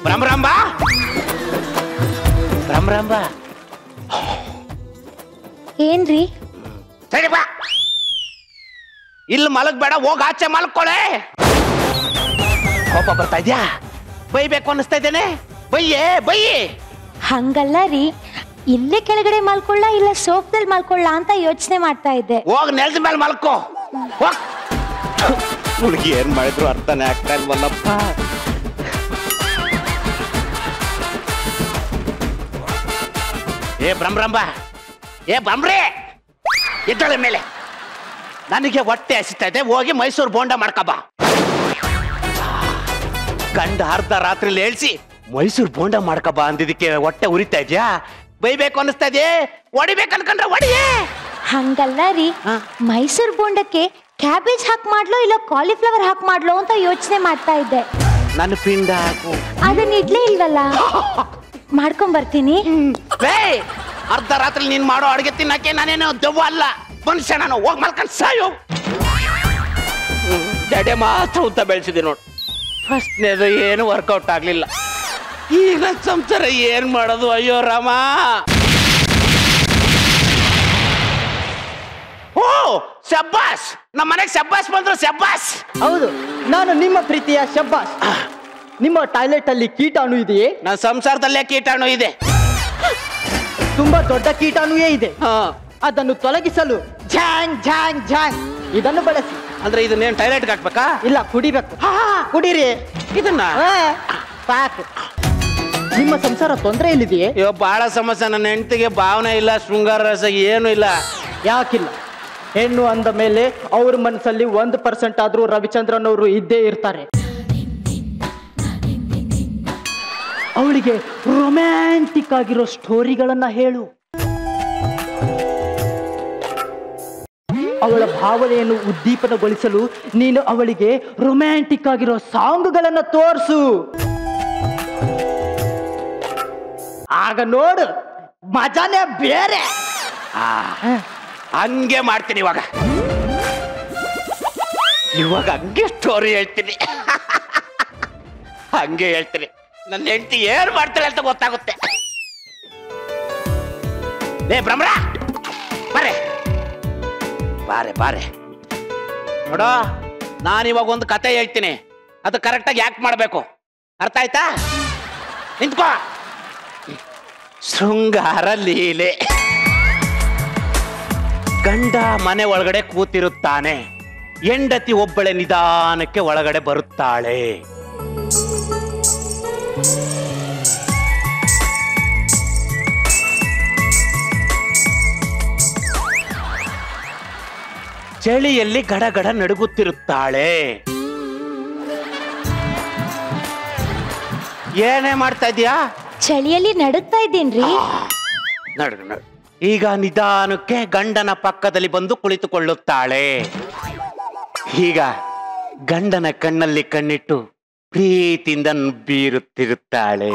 ಬ್ರಹ್ಮರಾಂಬ, ಬ್ರಹ್ಮರಾಂಬ, ಏನ್ರಿ? ಸರಿ ಬಾ, ಇಲ್ಲಿ ಮಲಗಬೇಡ, ಹೋಗ ಆಚೆ ಮಲ್ಕೊಳ್ಳೆ. ಕೋಪ ಬರ್ತಾ ಇದ್ಯಾ? ಬೈಬೇಕು ಅನ್ನಿಸ್ತಾ ಇದ್ದೇನೆ. ಬೈಯೇ ಬೈಯೇ. ಹಂಗಲ್ಲ ರೀ, ಇಲ್ಲೇ ಕೆಳಗಡೆ ಮಲ್ಕೊಳ್ಳ ಇಲ್ಲ ಸೋಫ್ದಲ್ಲಿ ಮಲ್ಕೊಳ್ಳ ಅಂತ ಯೋಚನೆ ಮಾಡ್ತಾ ಇದ್ದೆ. ಹೋಗ್ ನೆಲದ ಮೇಲೆ ಮಲ್ಕೋ. ಹುಡುಗಿ ಏನ್ ಮಾಡಿದ್ರು ಅರ್ಥನೇ ಆಗ್ತಾ ಇಲ್ವಲ್ಲಪ್ಪ. ಏ ಬ್ರಹ್ಮರಂಬ, ಏ ಬ್ರಹ್ಮ್ರೇ, ಎದ್ದಳೆ ಮೇಲೆ. ನನಗೆ ಹೊಟ್ಟೆ ಹಸಿತಾ ಇದೆ, ಹೋಗಿ ಮೈಸೂರು ಬೋಂಡ ಮಾಡ್ಕಬಾ. ಗಂಡ ಅರ್ಧ ರಾತ್ರಿಲಿ ಹೇಳ್ಸಿ ಮೈಸೂರು ಬೋಂಡ ಮಾಡ್ಕಬಾ ಅಂದಿದ್ದಕ್ಕೆ ಹೊಟ್ಟೆ ಉರಿತಾ ಇದ್ಯಾ? ಬೈಬೇಕು ಅನ್ನಿಸ್ತಾ ಇದೆಯೇ? ಹೊಡಿಬೇಕು ಅನ್ಕೊಂಡ್ರೆ ಹೊಡಿಯೇ. ಹಂಗಲ್ಲ ರೀ, ಮೈಸೂರು ಬೋಂಡಕ್ಕೆ ಕ್ಯಾಬೇಜ್ ಹಾಕಿ ಮಾಡ್ಲೋ ಇಲ್ಲ ಕಾಲಿಫ್ಲವರ್ ಹಾಕಿ ಮಾಡ್ಲೋ ಅಂತ ಯೋಚನೆ ಮಾಡ್ತಾ ಇದ್ದೆ. ನನ್ನ ಪಿಂಡ ಹಾಕು. ಅದನ್ನ ಇಡ್ಲೇ ಇಲ್ವಲ್ಲ, ಮಾಡ್ಕೊಂಡ್ ಬರ್ತೀನಿ. ಅರ್ಧ ರಾತ್ರಿ ನೀನ್ ಮಾಡೋ ಅಡುಗೆ ತಿನ್ನಕ್ಕೆ ನಾನೇನು ದೆವ್ವ ಅಲ್ಲ, ಮನುಷ್ಯ. ನಾನು ಹೋಗಿ ಮಲ್ಕೊಂಡು ಸಾಯೋ. ಜಡೆ ಮಾತ್ರ ಉದ್ದ ಬೆಳೆಸಿದೆ ನೋಡು. ಫಸ್ಟ್ನೇದು ಏನು ವರ್ಕೌಟ್ ಆಗ್ಲಿಲ್ಲ. ಈಗ ಸಂಸಾರ ಏನ್ ಮಾಡೋದು? ಅಯ್ಯೋ ರಾಮ. ಓ ಶಬ್ಬಾಸ್, ನಮ್ಮ ಮನೆಗೆ ಶಬ್ಬಾಸ್ ಬಂದ್ರು. ಶಬ್ಬಾಸ್. ಹೌದು, ನಾನು ನಿಮ್ಮ ಪ್ರೀತಿಯ ಶಬ್ಬಾಸ್. ನಿಮ್ಮ ಟಾಯ್ಲೆಟ್ ಅಲ್ಲಿ ಕೀಟಾಣು ಇದೆಯೇ? ನನ್ನ ಸಂಸಾರದಲ್ಲೇ ಕೀಟಾಣು ಇದೆ. ತುಂಬಾ ದೊಡ್ಡ ಕೀಟಾಣುವೇ ಇದೆ. ಅದನ್ನು ತೊಲಗಿಸಲು ಝ್ಯಾಂಗ್ ಝ್ಯಾಂಗ್ ಝ್ಯಾಂಗ್ ಇದನ್ನು ಬಳಸಿ. ಅಂದ್ರೆ ಇದನ್ನೇನು ಟಾಯ್ಲೆಟ್ಗೆ ಹಾಕ್ಬೇಕಾ? ಇಲ್ಲ, ಕುಡಿಬೇಕು. ಕುಡೀರಿ ಇದನ್ನ. ಸಾಕು. ನಿಮ್ಮ ಸಂಸಾರ ತೊಂದರೆಯಲ್ಲಿದೆಯೇ? ಅಯ್ಯೋ ಬಹಳ ಸಮಸ್ಯೆ. ನನ್ನ ಹೆಂಡತಿಗೆ ಭಾವನೆ ಇಲ್ಲ, ಶೃಂಗಾರ ರಸ ಏನು ಇಲ್ಲ. ಯಾಕಿಲ್ಲ? ಹೆಣ್ಣು ಅಂದ ಮೇಲೆ ಅವ್ರ ಮನಸ್ಸಲ್ಲಿ 1% ಆದ್ರೂ ರವಿಚಂದ್ರನ್ ಅವರು ಇದ್ದೇ ಇರ್ತಾರೆ. ಅವಳಿಗೆ ರೊಮ್ಯಾಂಟಿಕ್ ಆಗಿರೋ ಸ್ಟೋರಿಗಳನ್ನ ಹೇಳು. ಅವಳ ಭಾವನೆಯನ್ನು ಉದ್ದೀಪನಗೊಳಿಸಲು ನೀನು ಅವಳಿಗೆ ರೊಮ್ಯಾಂಟಿಕ್ ಆಗಿರೋ ಸಾಂಗ್ಗಳನ್ನ ತೋರಿಸು. ಆಗ ನೋಡು, ಮಜಾನೇ ಬೇರೆ. ಹಂಗೆ ಮಾಡ್ತೀನಿ ಇವಾಗ. ಹಂಗೆ ಸ್ಟೋರಿ ಹೇಳ್ತೀನಿ. ಹಂಗೆ ಹೇಳ್ತೀನಿ. ನನ್ನ ಹೆಂಡತಿ ಏನ್ ಮಾಡ್ತಾಳೆ ಅಂತ ಗೊತ್ತಾಗುತ್ತೆ. ಲೇ ಭ್ರಮರ, ಬಾರೆ ಬಾರೆ ಬಾರೆ. ನೋಡೋ, ನಾನಿವಾಗ ಒಂದು ಕತೆ ಹೇಳ್ತೀನಿ, ಅದು ಕರೆಕ್ಟಾಗಿ ಯಾಕೆ ಮಾಡಬೇಕು, ಅರ್ಥ ಆಯ್ತಾ? ನಿಂತ್ಕೋ. ಶೃಂಗಾರ ಲೀಲೆ. ಗಂಡ ಮನೆ ಒಳಗಡೆ ಕೂತಿರುತ್ತಾನೆ, ಹೆಂಡತಿ ಒಬ್ಬಳೆ ನಿಧಾನಕ್ಕೆ ಒಳಗಡೆ ಬರುತ್ತಾಳೆ. ಚಳಿಯಲ್ಲಿ ಗಡಗಡ ನಡುಗುತ್ತಿರುತ್ತಾಳೆ. ಏನೇ ಮಾಡ್ತಾ ಇದೀಯಾ? ಚಳಿಯಲ್ಲಿ ನಡುಗ್ತಾ ಇದ್ದೇನ್ರಿ. ನಡು ನಡು. ಈಗ ನಿಧಾನಕ್ಕೆ ಗಂಡನ ಪಕ್ಕದಲ್ಲಿ ಬಂದು ಕುಳಿತುಕೊಳ್ಳುತ್ತಾಳೆ. ಈಗ ಗಂಡನ ಕಣ್ಣಲ್ಲಿ ಕಣ್ಣಿಟ್ಟು ಪ್ರೀತಿಯಿಂದ ಬೀರುತ್ತಿರುತ್ತಾಳೆ.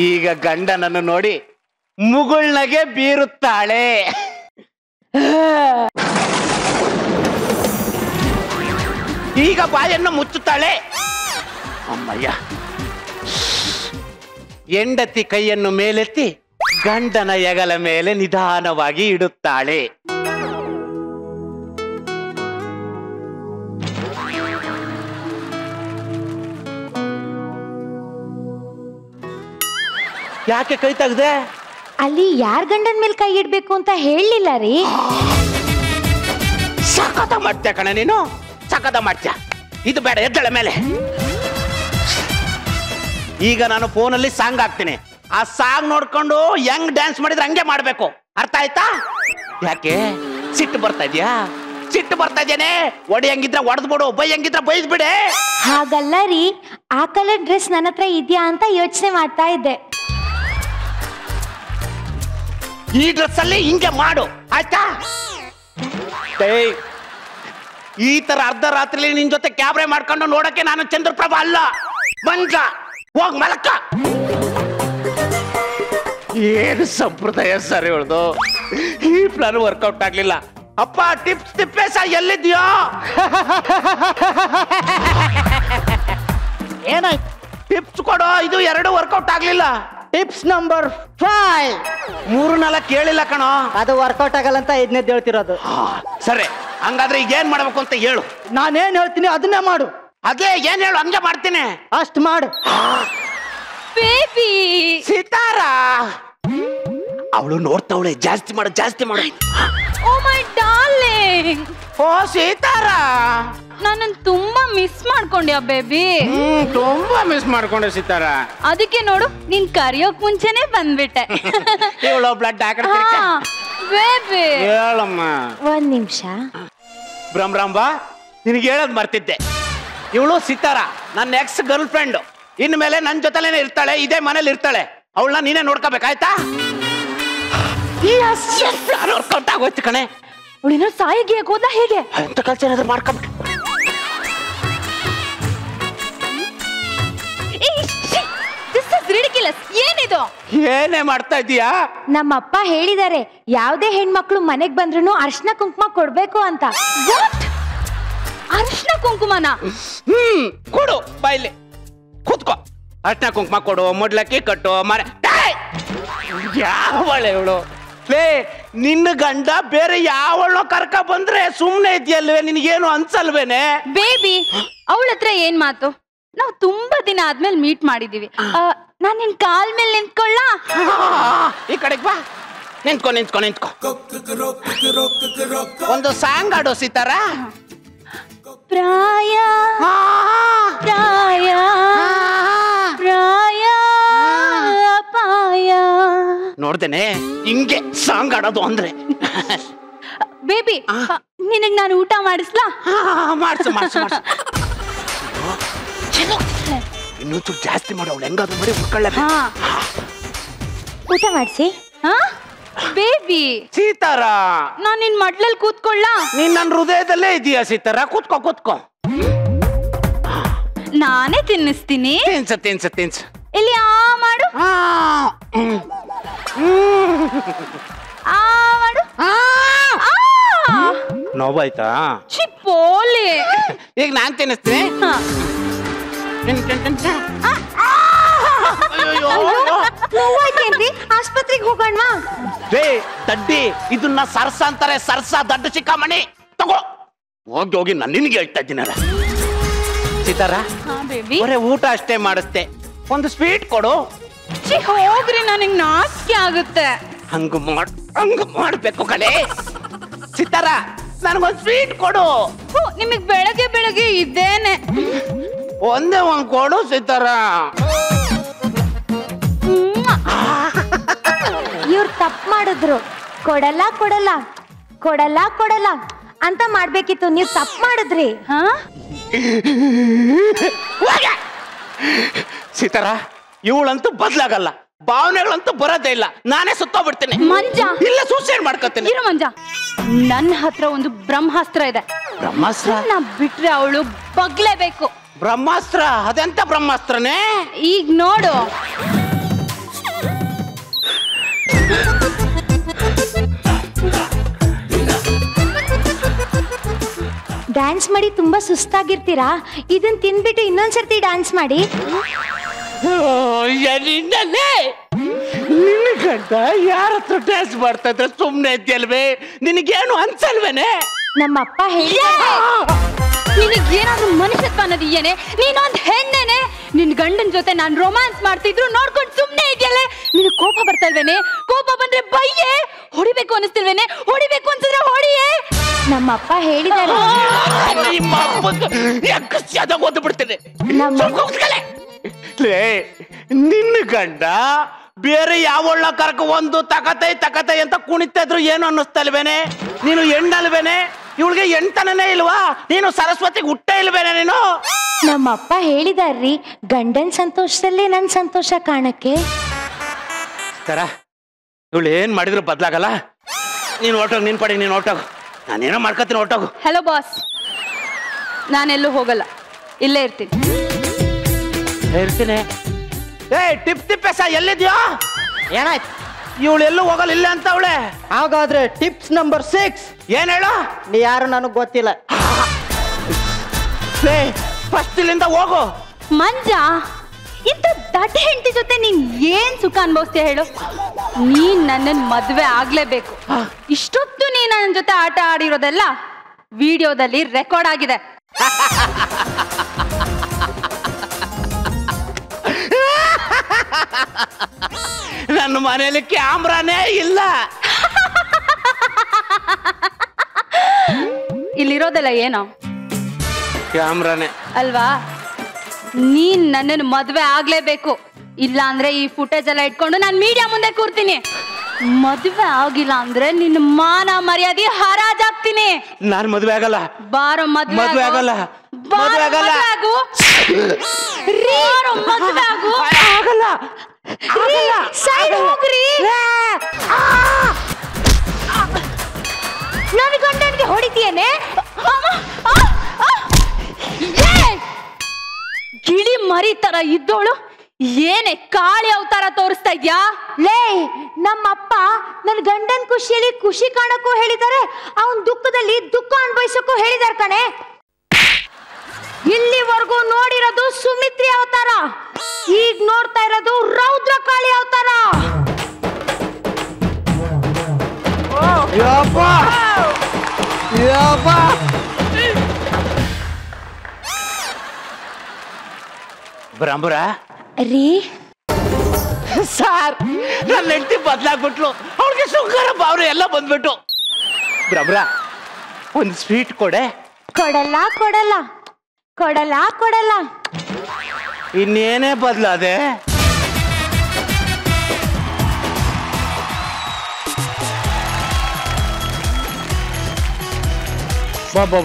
ಈಗ ಗಂಡನನ್ನು ನೋಡಿ ಮುಗುಳ್ನಗೆ ಬೀರುತ್ತಾಳೆ. ಈಗ ಬಾಯನ್ನು ಮುಚ್ಚುತ್ತಾಳೆ. ಅಮ್ಮಯ್ಯ. ಹೆಂಡತಿ ಕೈಯನ್ನು ಮೇಲೆತ್ತಿ ಗಂಡನ ಹೆಗಲ ಮೇಲೆ ನಿಧಾನವಾಗಿ ಇಡುತ್ತಾಳೆ. ಯಾಕೆ ಕೈ ತೆಗ್ದೆ? ಅಲ್ಲಿ ಯಾರ್ ಗಂಡನ ಮೇಲೆ ಕೈ ಇಡ್ಬೇಕು ಅಂತ ಹೇಳಲಿಲ್ಲ ರೀ. ಸಖತ ಮಾಡ್ತೀಯ ಕಣ ನೀನು, ಸಖತ ಮಾಡ್ತೀಯ. ಇದು ಬೇಡ, ಎದ್ದಳ ಮೇಲೆ. ಈಗ ನಾನು ಫೋನಲ್ಲಿ ಸಾಂಗ್ ಹಾಕ್ತೀನಿ, ಆ ಸಾಂಗ್ ನೋಡ್ಕೊಂಡು ಹೆಂಗ್ ಡ್ಯಾನ್ಸ್ ಮಾಡಿದ್ರೆ ಹಂಗೆ ಮಾಡ್ಬೇಕು. ಅರ್ಥ ಆಯ್ತಾ? ಯಾಕೆ ಸಿಟ್ಟು ಬರ್ತಾ ಇದ್ಯಾ? ಸಿಟ್ಟು ಬರ್ತಾ ಇದ್ದೇನೆ. ಒಡೆಯಂಗಿದ್ರೆ ಒಡೆದ್ಬಿಡು, ಬೈಯಂಗಿದ್ರೆ ಬೈದ್ ಬಿಡೆ. ಹಾಗಲ್ಲ ರೀ, ಆ ಕಲರ್ ಡ್ರೆಸ್ ನನ್ನ ಹತ್ರ ಇದೆಯಾ ಅಂತ ಯೋಚನೆ ಮಾಡ್ತಾ ಇದ್ದೆ. ಈ ಡ್ರೆಸ್ ಅಲ್ಲಿ ಹಿಂಗೆ ಮಾಡು, ಆಯ್ತಾ? ಈ ತರ ಅರ್ಧ ರಾತ್ರಿ ನಿನ್ ಜೊತೆ ಕ್ಯಾಬ್ರೆ ಮಾಡ್ಕೊಂಡು ನೋಡಕ್ಕೆ ನಾನು ಚಂದ್ರಪ್ರಭಾ ಅಲ್ಲ, ಮಂಜ. ಹೋಗ್ ಮಲಕ್ಕ. ಏನು ಸಂಪ್ರದಾಯ ಸರ್ ಇವಳ್ದು. ಈ ಪ್ಲಾನ್ ವರ್ಕೌಟ್ ಆಗ್ಲಿಲ್ಲ. ಅಪ್ಪ ಟಿಪ್ಸ್ ತಿಪ್ಪೇಶ ಎಲ್ಲಿದ್ಯೋ? ಏನಾಯ್ತು? ಟಿಪ್ಸ್ ಕೊಡೋ. ಇದು ಎರಡು ವರ್ಕೌಟ್ ಆಗ್ಲಿಲ್ಲ. Tips number 5. 3-4 ಕೇಳಿಲ್ಲ ಕಣೋ. ಅದು ವರ್ಕೌಟ್ ಆಗಲ್ಲ ಅಂತ 5ನೇದು ಹೇಳ್ತಿರೋದು. ಸರಿ, ಹಂಗಾದ್ರೆ ಈಗ ಏನ್ ಮಾಡ್ಬೇಕು ಅಂತ ಹೇಳು. ನಾನೇನ್ ಹೇಳ್ತೀನಿ ಅದನ್ನೇ ಮಾಡು. ಅದೇ ಏನ್ ಹೇಳು, ಹಂಗೆ ಮಾಡ್ತೀನಿ. ಅಷ್ಟ್ ಮಾಡು. ಬೇಬಿ ಸೀತಾರ ಅವಳು ನೋಡ್ತಾವಳೆ. ಜಾಸ್ತಿ ಮಾಡು, ಜಾಸ್ತಿ ಮಾಡು. ಓ ಮೈ ಡಾರ್ಲಿಂಗ್. ಓ ಸೀತಾರ, ನಾನು ತುಂಬಾ ಮಿಸ್ ಮಾಡ್ಕೊಂಡ್ಯಾ ಬೇಬಿ. ತುಂಬಾ ಮಿಸ್ ಮಾಡ್ಕೊಂಡೆ ಸೀತಾರ. ಅದಕ್ಕೆ ನೋಡು, ನೀನ್ ಕರಿಯೋಕ್ ಮುಂಚೆನೆ ಬಂದ್ಬಿಟ್ಟೆ. ಇವಳು ಬ್ಲಡ್ ಬೇಬಿ ಹೇಳಮ್ಮ. ಒಂದ್ ನಿಮಿಷ. ಬ್ರಹ್ಮರಾಂಬ, ನಿನಗೆ ಹೇಳೋದ್ ಮರ್ತಿದ್ದೆ. ಇವಳು ಸೀತಾರ ನನ್ನ ಎಕ್ಸ್ ಗರ್ಲ್ ಫ್ರೆಂಡ್. ಇನ್ಮೇಲೆ ನನ್ನ ಜೊತೆಲೇನೆ ಇರ್ತಾಳೆ, ಇದೇ ಮನೇಲಿ ಇರ್ತಾಳೆ. ಅವಳನ್ನ ನೀನೇ ನೋಡ್ಕೋಬೇಕಾಯ್ತಾ? ವರ್ಕೌಟ್ ಆಗೋಯ್ತು ಕಣೆ. ಅವಳಿನ ಸಾಯಿಗೆ ಹೋದ ಹೇಗೆ ಅಂತ ಕೆಲಸ ಏನಾದ್ರು ಮಾಡ್ಕೊಂಬಿಟ್ಟು. ಏನಿದು? ಏನೇ ಮಾಡ್ತಾ ಇದೀಯಾ? ನಮ್ಮಪ್ಪ ಹೇಳಿದಾರೆ ಯಾವ್ದೇ ಹೆಣ್ಮಕ್ಳು ಮನೆಗ್ ಬಂದ್ರು ಅರ್ಶನ ಕುಂಕುಮ ಕೊಡ್ಬೇಕು ಅಂತ. ಅರ್ಶನ ಕುಂಕುಮನ? ಕೊಡು, ಬಾಯ್ಲಿ ಕೂತ್ಕೋ. ಅರ್ಶನ ಕುಂಕುಮ ಕೊಡು, ಮೊಡ್ಲಕ್ಕಿ ಕಟ್ಟು, ಮರ. ಯಾವಳೆ ಇವಳು? ಲೇ, ನಿನ್ನ ಗಂಡ ಬೇರೆ ಯಾವಳ ಕರ್ಕ ಬಂದ್ರೆ ಸುಮ್ನೆ ಇದೆಯಲ್ವೇ? ನಿನಗೇನು ಅನ್ಸಲ್ವೇನೆ? ಬೇಬಿ, ಅವಳ ಹತ್ರ ಏನ್ ಮಾತು? ನಾವು ತುಂಬಾ ದಿನ ಆದ್ಮೇಲೆ ಮೀಟ್ ಮಾಡಿದೀವಿ. ನಾನ್ ನಿನ್ ಕಾಲ್ ಮೇಲೆ ನಿಂತ್ಕೊಳ್ಳ? ಈ ಕಡೆಗೆ ಬಾ. ನಿಂತ್ಕೊ ನಿಂತ್ಕೊ ನಿಂತ್ಕೊ. ಒಂದು ಸಾಂಗ್ ಆಡೋ ಸೀತಾರ. ಪ್ರಾಯ ಪ್ರಾಯ ಪ್ರಾಯ ಅಪಾಯ. ನೋಡ್ದೇನೆ ಹಿಂಗೆ ಸಾಂಗ್ ಆಡೋದು ಅಂದ್ರೆ. ಬೇಬಿ, ನಿನಗ್ ನಾನು ಊಟ ಮಾಡಿಸ್ಲಾ? ಮಾಡ್ಸು ಮಾಡ್ಸು ಮಾಡ್ಸು. ಇನ್ನೂ ಚೂರು ಜಾಸ್ತಿ ಮಾಡೋಳು, ಹೆಂಗಾದ್ರು ಮಾಡಿ ಉಳ್ಕೊಳ್ಳ. ಊಟ ಮಾಡಿಸಿ. ಬೇಬಿ ಸೀತಾರ, ನಾನ್ ನಿನ್ ಮಡ್ಲಲ್ಲಿ ಕೂತ್ಕೊಳ್ಳ? ನೀನ್ ನನ್ನ ಹೃದಯದಲ್ಲೇ ಇದೀಯಾ ಸೀತಾರ. ಕೂತ್ಕೋ ಕೂತ್ಕೋ. ನಾನೇ ತಿನ್ನಿಸ್ತೀನಿ. ತಿನ್ಸು ತಿನ್ಸು ತಿನ್ಸು. ಇಲ್ಲಿ ಆ ಮಾಡು. ಆ ಮಾಡು. ನೋವಾಯ್ತಾ? ಚಿಪ್ಪೋಲಿ. ಈಗ ನಾನ್ ತಿನ್ನಿಸ್ತೀನಿ. ಆಸ್ಪತ್ರೆಗೆ ಹೋಗೋಣ. ದಡ್ಡಿ, ಇದನ್ನ ಸರ್ಸ ಅಂತಾರೆ. ಸರ್ಸ, ದಡ್ಡ ಚಿಕ್ಕಮಣಿ. ತಗೋ ಹೋಗಿ ಹೋಗಿ ನಾನು ನಿನ್ಗೆ ಹೇಳ್ತಾ ಇದ್ದೀನಲ್ಲ. ಸಿತಾರ ಬೇಬಿ ಬರೇ ಊಟ ಅಷ್ಟೇ ಮಾಡುತ್ತೆ, ಒಂದು ಸ್ವೀಟ್ ಕೊಡು. ಹೋಗ್ರಿ, ನನಗೆ ನಾಚಿಕೆ ಆಗುತ್ತೆ. ಹಂಗ ಮಾಡ್ಬೇಕು ಕಲೆ. ಸಿತಾರ ನನಗೊಂದು ಸ್ವೀಟ್ ಕೊಡು. ನಿಮಗ್ ಬೆಳಗ್ಗೆ ಬೆಳಗ್ಗೆ ಇದ್ದೇನೆ. ಒಂದೇ ಒಂದ್ ಕೊಡು ಸಿತಾರ. ಇವ್ರು ತಪ್ಪು ಮಾಡಿದ್ರು. ಕೊಡಲ್ಲ ಕೊಡಲ್ಲ ಕೊಡಲ್ಲ ಕೊಡಲ್ಲ ಅಂತ ಮಾಡ್ಬೇಕಿತ್ತು. ನೀವು ತಪ್ಪು ಮಾಡಿದ್ರಿ. ಹಾ ಸಿತಾರ ಇವಳಂತೂ ಬದ್ಲಾಗಲ್ಲ, ಭಾವನೆಗಳಂತೂ ಬರೋದೇ ಇಲ್ಲ. ನಾನೇ ಸುತ್ತೋಗ್ಬಿಡ್ತೀನಿ. ಮಂಜ ಇಲ್ಲ, ಸೂಸೈಡ್ ಮಾಡ್ಕೊತೀನಿ. ಇರು ಮಂಜ, ನನ್ನ ಹತ್ರ ಒಂದು ಬ್ರಹ್ಮಾಸ್ತ್ರ ಇದೆ. ಬ್ರಹ್ಮಾಸ್ತ್ರ? ನಾ ಬಿಟ್ರೆ ಅವಳು ಬಗ್ಲೇಬೇಕು. ಬ್ರಹ್ಮಾಸ್ತ್ರ? ಅದೆಂತ ಬ್ರಹ್ಮಾಸ್ತ್ರನೇ? ಈಗ ನೋಡು. ಡ್ಯಾನ್ಸ್ ಮಾಡಿ ತುಂಬಾ ಸುಸ್ತಾಗಿರ್ತೀರಾ, ಇದನ್ನ ತಿನ್ಬಿಟ್ಟು ಇನ್ನೊಂದ್ಸರ್ತಿ ಡ್ಯಾನ್ಸ್ ಮಾಡಿ. ನಿನ್ನ ಗಂಟ ಯಾರ ಹತ್ರ ಡ್ಯಾನ್ಸ್ ಮಾಡ್ತಾ ಇದ್ರೆ ಸುಮ್ನೆ ಇದ್ಯಲ್ವೇ? ನಿನಗೇನು ಅನ್ಸಲ್ವೇನೆ? ನಮ್ಮ ಅಪ್ಪ ಹೇಳಿ ನಿನಗೇನಾದ್ರೂ ಮನುಷ್ಯತ್ವ ಅನ್ನೋದಿಯೇನೆ? ನೀನೊಂದ್ ಹೆಣ್ಣೇನೆ. ನಿನ್ ಗಂಡನ್ ಜೊತೆ ನಾನ್ ರೊಮ್ಯಾನ್ಸ್ ಮಾಡ್ತಿದ್ರು ನೋಡ್ಕೊಂಡು ಸುಮ್ನೆ ಇದೆಯಲ್ಲ. ನಿನ್ ಕೋಪ ಬರ್ತಾಲ್ವೇನೆ? ಕೋಪ ಬಂದ್ರೆ ಬೈಯೇ. ಹೊಡಿಬೇಕು ಅನಿಸ್ತಿಲ್ವೇನೆ? ಹೊಡಿಬೇಕು ಅನ್ಸಿದ್ರೆ ಹೊಡಿಯೇ. ನಮ್ಮ ಅಪ್ಪ ಹೇಳಿದಾರೆ. ಓದ್ ಬಿಡ್ತೇನೆ. ನಿನ್ನ ಗಂಡ ಬೇರೆ ಯಾವೊಳ್ಳ ಕರ್ಕ ಒಂದು ತಕತೈ ಅಂತ ಕುಣಿತಾ ಇದ್ರು ಏನು ಅನ್ನಿಸ್ತಲ್ವೇನೆ? ನೀನು ಹೆಣ್ಣಲ್ವೇನೆ? ಇವಳಿಗೆ ಹೆಣ್ತನೇ ಇಲ್ವಾ? ನೀನು ಸರಸ್ವತಿಗೆ ಹುಟ್ಟ ಇಲ್ವೇನೆ ನೀನು? ನಮ್ಮ ಅಪ್ಪ ಹೇಳಿದಾರ್ರಿ, ಗಂಡನ್ ಸಂತೋಷದಲ್ಲೇ ನನ್ ಸಂತೋಷ ಕಾಣಕ್ಕೆ. ತರ ಇವಳು ಏನ್ ಮಾಡಿದ್ರು ಬದ್ಲಾಗಲ್ಲ. ನೀನು ಹೊರಟೋಗು, ನಿನ್ ಪಡಿ ನೀನು ಹೊರಟೋಗು. ನಾನೇನೋ ಮಾಡ್ಕೊತೀನಿ, ಹೊರಟೋಗು. ಹಲೋ ಬಾಸ್, ನಾನೆಲ್ಲೂ ಹೋಗಲ್ಲ, ಇಲ್ಲೇ ಇರ್ತೀನಿ. ಇರ್ತೀನಿ. ಏ ಟಿಪ್ಪೆಸ ಎಲ್ಲಿದ್ಯೋ? ಏನಾಯ್ತು? ಇವಳು ಎಲ್ಲೂ ಹೋಗಲ್ಲ, ಇಲ್ಲ ಅಂತ ಅವಳೆ. ಹಾಗಾದ್ರೆ ಟಿಪ್ಸ್ ನಂಬರ್ 6. ಏನ್ ಹೇಳು? ನೀ ಯಾರು ನನಗ್ ಗೊತ್ತಿಲ್ಲ. ಫಸ್ಟ್ ಇಲ್ಲಿಂದ ಹೋಗು. ಮಂಜ, ಇಂಥ ದಡ್ಡ ಹೆಂಡತಿ ಜೊತೆ ನೀನ್ ಏನ್ ಸುಖ ಅನ್ಭವಿಸ್ತೀಯ ಹೇಳು? ನೀನ್ ನನ್ನನ್ ಮದ್ವೆ ಆಗ್ಲೇಬೇಕು. ಇಷ್ಟೊತ್ತು ನೀನ್ ನನ್ನ ಜೊತೆ ಆಟ ಆಡಿರೋದೆಲ್ಲ ವಿಡಿಯೋದಲ್ಲಿ ರೆಕಾರ್ಡ್ ಆಗಿದೆ. ನನ್ನ ಮನೆಯಲ್ಲಿ ಕ್ಯಾಮ್ರಾನೇ ಇಲ್ಲ. ಇಲ್ಲಿರೋದೆಲ್ಲ ಏನೋ ಕ್ಯಾಮ್ರಾನೇ ಅಲ್ವಾ? ನೀನ್ ನನ್ನನ್ನು ಮದ್ವೆ ಆಗ್ಲೇಬೇಕು, ಇಲ್ಲ ಅಂದ್ರೆ ಈ ಫುಟೇಜ್ ಎಲ್ಲ ಇಟ್ಕೊಂಡು ನಾನು ಮೀಡಿಯಾ ಮುಂದೆ ಕೂರ್ತೀನಿ. ಮದ್ವೆ ಆಗಿಲ್ಲ ಅಂದ್ರೆ ನಿನ್ನ ಮಾನ ಮರ್ಯಾದೆ ಹರಾಜಾಗ್ತೀನಿ. ನಾನು ಮದ್ವೆ ಆಗಲ್ಲ. ಬಾರೋ ಮದ್ವೆ ಆಗಲ್ಲ. ಬಾರೋ ಮದ್ವೆ ಆಗು. ಬಾರೋ ಮದ್ವೆ ಆಗು. ಆಗಲ್ಲ. ಸೈಡ್ ಹೋಗ್ರಿ. ನನ್ನ ಗಂಡನಿಗೆ ಹೊಡಿತೀಯೇನೆ? ಗಿಳಿ ಮರಿ ತರ ಇದ್ದೋಳು ಏನೇ ಕಾಳಿ ಅವತಾರ ತೋರಿಸ್ತಾ ಇದ್ಯಾ? ಲೇ, ನಮ್ಮಪ್ಪ ನನ್ನ ಗಂಡನ್ ಖುಷಿಯಲ್ಲಿ ಖುಷಿ ಕಾಣಕ್ಕೂ ಹೇಳಿದ್ದಾರೆ, ಅವನ್ ದುಃಖದಲ್ಲಿ ದುಃಖ ಅನುಭವಿಸಕ್ಕೂ ಹೇಳಿದಾರೆ ಕಣೆ. ಇಲ್ಲಿವರೆಗೂ ನೋಡಿರೋದು ಸುಮಿತ್ರಿ ಅವತಾರ, ಈಗ ನೋಡ್ತಾ ಇರೋದು ರೌದ್ರ ಕಾಳಿ ಅವತಾರ. ಬ್ರಾಂಬುರ ರೀ ಸಾರ್, ನನ್ನ ಹೆಂಡತಿ ಬದಲಾಗ್ಬಿಟ್ಲು. ಅವ್ಳಿಗೆ ಶುಗರ್ ಭಾವನೆ ಎಲ್ಲ ಬಂದ್ಬಿಟ್ಟು. ಬ್ರಾಂಬುರ ಒಂದು ಸ್ವೀಟ್ ಕೊಡೆ. ಕೊಡಲ್ಲ ಕೊಡಲ್ಲ ಕೊಡಲ್ಲ ಕೊಡಲ್ಲ. ಇನ್ನೇನೇ ಬದಲಾದೆ? ಬಾಬಾ,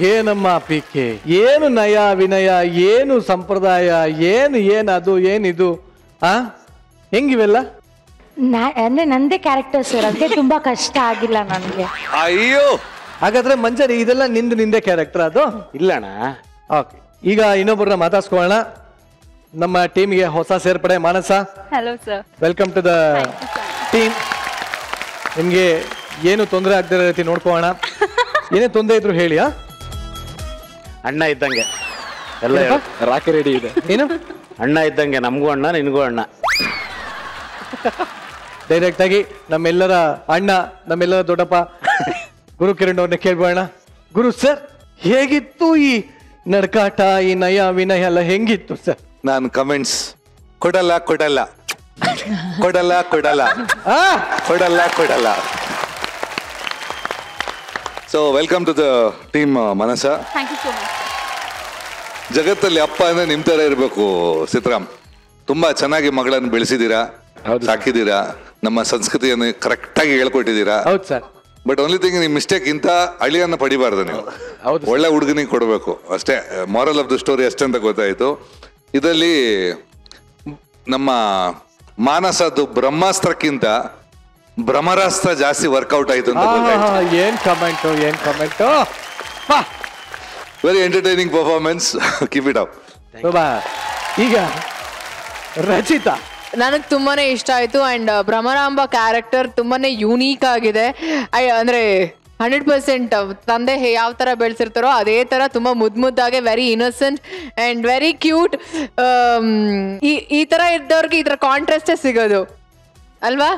ಏನಮ್ಮ ಪೀಕೆ, ಏನು ನಯ ವಿನಯ, ಏನು ಸಂಪ್ರದಾಯ, ಏನು ಅದು ಏನಿದು? ಹೆಂಗಿವೆಲ್ಲ? ಅಂದ್ರೆ ನಂದೇ ಕ್ಯಾರೆಕ್ಟರ್ ಸರ್, ಅದಕ್ಕೆ ತುಂಬಾ ಕಷ್ಟ ಆಗಿಲ್ಲ ನನ್ಗೆ. ಅಯ್ಯೋ, ಹಾಗಾದ್ರೆ ಮಂಜರಿ ಇದೆಲ್ಲ ನಿಂದೆ ಕ್ಯಾರೆಕ್ಟರ್ ಅದು? ಇಲ್ಲಣ್ಣ. ಓಕೆ, ಈಗ ಇನ್ನೊಬ್ಬರನ್ನ ಮಾತಾಡ್ಸ್ಕೊಳ್ಳೋಣ. ನಮ್ಮ ಟೀಮ್ಗೆ ಹೊಸ ಸೇರ್ಪಡೆ Manasa. Hello sir. Welcome to the team. ನಿಮ್ಗೆ ಏನು ತೊಂದರೆ ಆಗದಿರೋ ರೀತಿ ನೋಡ್ಕೋಣ. ಏನೇ ತೊಂದರೆ ಇದ್ರು ಹೇಳಿ. ಅಣ್ಣ ಇದ್ದಂಗೆ ಎಲ್ಲ ರಾಕಿ ರೆಡಿ ಇದೆ. ಏನು ಅಣ್ಣ ಇದ್ದಂಗೆ, ನಮಗೂ ಅಣ್ಣ ನಿನಗೂ ಅಣ್ಣ. ಡೈರೆಕ್ಟ್ ಆಗಿ ನಮ್ಮೆಲ್ಲರ ಅಣ್ಣ, ನಮ್ಮೆಲ್ಲರ ದೊಡ್ಡಪ್ಪ ಗುರು ಕಿರಣ್ ಅವ್ರನ್ನ ಕೇಳ್ಬೋಣ. ಗುರು ಸರ್, ಹೇಗಿತ್ತು ಈ ನಡ್ಕಾಟ, ಈ ನಯ ವಿನಯ ಎಲ್ಲ ಹೆಂಗಿತ್ತು ಸರ್? ನಾನು ಕಮೆಂಟ್ಸ್ ಕೊಡಲ್ಲ ಕೊಡಲ್ಲ ಕೊಡಲ್ಲ ಕೊಡಲ್ಲ ಆ ಕೊಡಲ್ಲ ಕೊಡಲ್ಲ. So welcome to the team Manasa. Thank you so much. ಜಗತ್ತಲ್ಲಿ ಅಪ್ಪ ಅಂದ್ರೆ ನಿಮ್ ತರ ಇರ್ಬೇಕು ಸಿದ್ರಾಮ್. ತುಂಬಾ ಚೆನ್ನಾಗಿ ಮಗಳನ್ನು ಬೆಳೆಸಿದೀರಾ, ಸಾಕಿದೀರಾ, ನಮ್ಮ ಸಂಸ್ಕೃತಿಯನ್ನು ಕರೆಕ್ಟ್ ಆಗಿ ಹೇಳ್ಕೊಟ್ಟಿದ್ದೀರಾ. ಹೌದು ಸರ್. ಬಟ್ ಓನ್ಲಿ ಥಿಂಗ್ ನಿಮ್ ಮಿಸ್ಟೇಕ್ ಇಂತ ಅಳಿಯನ್ನ ಪಡಿಬಾರ್ದು ನೀವು. ಹೌದು. ಒಳ್ಳೆ ಹುಡುಗನಿಗೆ ಕೊಡಬೇಕು ಅಷ್ಟೇ. ಮಾರಲ್ ಆಫ್ ದ ಸ್ಟೋರಿ ಅಷ್ಟೇ ಅಂತ ಗೊತ್ತಾಯ್ತು. ಇದರಲ್ಲಿ ನಮ್ಮ ಮಾನಸದ್ದು ಬ್ರಹ್ಮಾಸ್ತ್ರಕ್ಕಿಂತ ಭ್ರಮರಾಸ್ತ್ರ ಜಾಸ್ತಿ ವರ್ಕೌಟ್ ಆಯ್ತು ಅಂತ ಗೊತ್ತಾಯ್ತು. ಏನ್ ಕಮೆಂಟು, ಏನ್ comment. Very entertaining performance. Keep it up. ಈಗ ರಚಿತಾ, ನನಗೆ ತುಂಬಾನೇ ಇಷ್ಟ ಆಯ್ತು. ಅಂಡ್ ಭ್ರಮರಾಂಬ ಕ್ಯಾರೆಕ್ಟರ್ ತುಂಬಾನೇ ಯೂನೀಕ್ ಆಗಿದೆ. ಅಂದ್ರೆ 100% ತಂದೆ ಯಾವ ತರ ಬೆಳೆಸಿರ್ತಾರೋ ಅದೇ ತರ ತುಂಬಾ ಮುದ್ದಾಗೆ, very innocent and very cute. ಈ ತರ ಇದ್ದವ್ರಿಗೆ ಈ ತರ ಕಾಂಟ್ರಾಸ್ಟೇ ಸಿಗೋದು ಅಲ್ವಾ?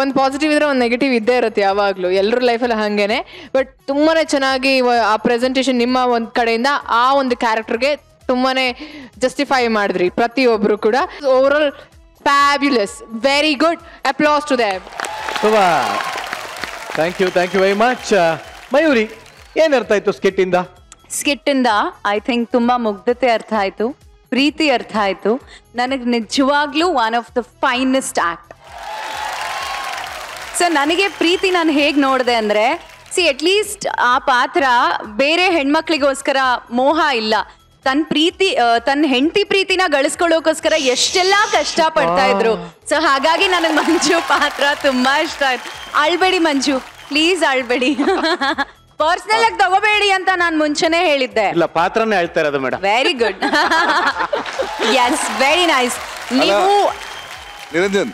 ಒಂದು ಪಾಸಿಟಿವ್ ಇದ್ರೆ ಒಂದು ನೆಗೆಟಿವ್ ಇದ್ದೇ ಇರುತ್ತೆ ಯಾವಾಗಲೂ, ಎಲ್ಲರ ಲೈಫಲ್ಲಿ ಹಾಗೇನೆ. ಬಟ್ ತುಂಬಾನೇ ಚೆನ್ನಾಗಿ ಆ ಪ್ರೆಸೆಂಟೇಷನ್ ನಿಮ್ಮ ಒಂದು ಕಡೆಯಿಂದ ಆ ಒಂದು ಕ್ಯಾರೆಕ್ಟರ್ಗೆ ತುಂಬಾನೇ ಜಸ್ಟಿಫೈ ಮಾಡಿದ್ರಿ ಪ್ರತಿಯೊಬ್ರು ಕೂಡ. Overall fabulous, very good, applause to them. Thank you very much. Mayuri, ಏನ್ ಅರ್ಥ ಆಯ್ತು ಸ್ಕಿಟ್ ಇಂದ? ಸ್ಕಿಟ್ ಇಂದ ಐ ಥಿಂಕ್ ತುಂಬಾ ಮುಗ್ಧತೆ ಅರ್ಥ ಆಯ್ತು, ಪ್ರೀತಿ ಅರ್ಥ ಆಯ್ತು. ನನಗೆ ನಿಜವಾಗ್ಲೂ one of the finest act. So ನನಗೆ ಪ್ರೀತಿ ನಾನು ಹೇಗೆ ನೋಡಿದೆ ಅಂದ್ರೆ, ಅಟ್ಲೀಸ್ಟ್ ಆ ಪಾತ್ರ ಬೇರೆ ಹೆಣ್ಮಕ್ಳಿಗೋಸ್ಕರ ಮೋಹ ಇಲ್ಲ, ತನ್ನ ಹೆಂಡತಿ ಪ್ರೀತಿನ ಗಳಿಸ್ಕೊಳ್ಳೋಕೋಸ್ಕರ ಎಷ್ಟೆಲ್ಲ ಕಷ್ಟ ಪಡ್ತಾ ಇದ್ರು. ಸೊ ಹಾಗಾಗಿ ನನಗೆ ಮಂಜು ಪಾತ್ರ ತುಂಬಾ ಇಷ್ಟ ಆಯ್ತು. ಅಳ್ಬೇಡಿ ಮಂಜು, ಪ್ಲೀಸ್ ಅಳ್ಬೇಡಿ, ಪರ್ಸನಲ್ ಆಗಿ ತಗೋಬೇಡಿ ಅಂತ ನಾನು ಮುಂಚೆನೆ ಹೇಳಿದ್ದೆ. ಇಲ್ಲ, ಪಾತ್ರನೇ ಹೇಳ್ತಾ ಇರೋದು madam. Very good, yes, very nice. ನೀವು ನಿರಂಜನ್,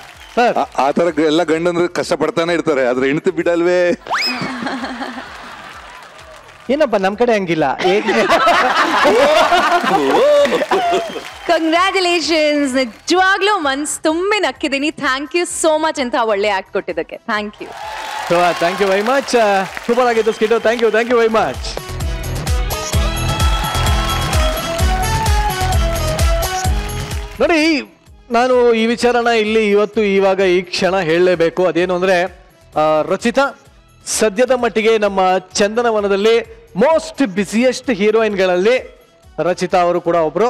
ಆ ತರ ಎಲ್ಲ ಗಂಡಂದ್ರೆ ಕಷ್ಟ ಪಡ್ತಾನೆ ಇರ್ತಾರೆ, ಆದ್ರೆ ಹೆಂಡತಿ ಬಿಡಲ್ವೇ? ಏನಪ್ಪ ನಮ್ ಕಡೆ ಹಂಗಿಲ್ಲ. ಕಂಗ್ರ್ಯಾಚುಲೇಷನ್ಸ್, ನಿಜವಾಗ್ಲೂ ಮನ್ಸು ತುಂಬಿ ನಕ್ಕಿದ್ದೀನಿ. ಥ್ಯಾಂಕ್ ಯು ಸೋ ಮಚ್ ಅಂತ ಒಳ್ಳೆ ಆಕ್ಟ್ ಕೊಟ್ಟಿದ್ದಕ್ಕೆ. Thank you. Thank you very much. Super ಆಗಿತ್ತು skit. Thank you very much. ನೋಡಿ, ನಾನು ಈ ವಿಚಾರನ ಇಲ್ಲಿ ಇವತ್ತು ಇವಾಗ ಈ ಕ್ಷಣ ಹೇಳಲೇಬೇಕು. ಅದೇನು ಅಂದ್ರೆ, ರಚಿತಾ ಸದ್ಯದ ಮಟ್ಟಿಗೆ ನಮ್ಮ ಚಂದನವನದಲ್ಲಿ ಮೋಸ್ಟ್ ಬಿಸಿಯೆಸ್ಟ್ ಹೀರೋಯಿನ್ಗಳಲ್ಲಿ ರಚಿತಾ ಅವರು ಕೂಡ ಒಬ್ರು.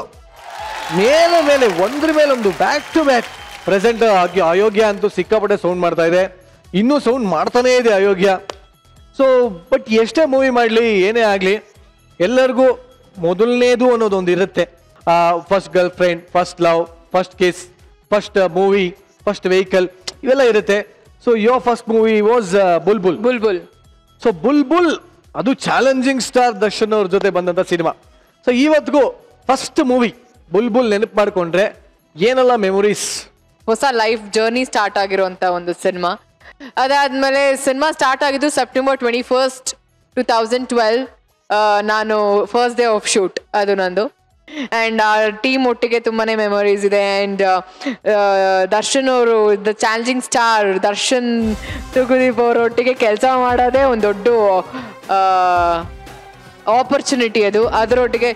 ಮೇಲೆ ಒಂದ್ರ ಮೇಲೊಂದು ಬ್ಯಾಕ್ ಟು ಬ್ಯಾಕ್ ಪ್ರೆಸೆಂಟ್ ಆಗಿ ಅಯೋಗ್ಯ ಅಂತೂ ಸಿಕ್ಕಾಪಟ್ಟೆ ಸೌಂಡ್ ಮಾಡ್ತಾ ಇದೆ, ಇನ್ನೂ ಸೌಂಡ್ ಮಾಡ್ತಾನೇ ಇದೆ ಅಯೋಗ್ಯ. ಸೊ ಬಟ್ ಎಷ್ಟೇ ಮೂವಿ ಮಾಡಲಿ, ಏನೇ ಆಗಲಿ, ಎಲ್ಲರಿಗೂ ಮೊದಲನೇದು ಅನ್ನೋದೊಂದು ಇರುತ್ತೆ. First girl friend, first love, first kiss, first movie, first vehicle, ಇವೆಲ್ಲ ಇರುತ್ತೆ. So your first movie was Bulbul. So Bulbul ಅದು ಚಾಲೆಂಜಿಂಗ್ ಸ್ಟಾರ್ ದರ್ಶನ್ ಅವ್ರ ಜೊತೆ ಬಂದಂತ ಸಿನಿಮಾ. ಸೊ ಇವತ್ತಿಗೂ ಫಸ್ಟ್ ಮೂವಿ ಬುಲ್ಬುಲ್ ನೆನಪು ಮಾಡ್ಕೊಂಡ್ರೆ ಏನೆಲ್ಲ ಮೆಮೊರೀಸ್? ಹೊಸ ಲೈಫ್ ಜರ್ನಿ ಸ್ಟಾರ್ಟ್ ಆಗಿರುವಂತ ಒಂದು ಸಿನಿಮಾ. ಅದಾದ್ಮೇಲೆ ಸಿನಿಮಾ ಸ್ಟಾರ್ಟ್ ಆಗಿದ್ದು ಸೆಪ್ಟೆಂಬರ್ 21, 2012. ನಾನು ಫಸ್ಟ್ ಡೇ ಆಫ್ ಶೂಟ್ ಅದು ನಂದು. ಆ್ಯಂಡ್ ಆ ಟೀಮ್ ಒಟ್ಟಿಗೆ ತುಂಬಾನೇ ಮೆಮೊರೀಸ್ ಇದೆ. ಆ್ಯಂಡ್ ದರ್ಶನ್ ಅವರು, the challenging star Darshan Thoogudeep ಅವರೊಟ್ಟಿಗೆ ಕೆಲಸ ಮಾಡೋದೇ ಒಂದು ದೊಡ್ಡ ಆಪರ್ಚುನಿಟಿ ಅದು. ಅದರೊಟ್ಟಿಗೆ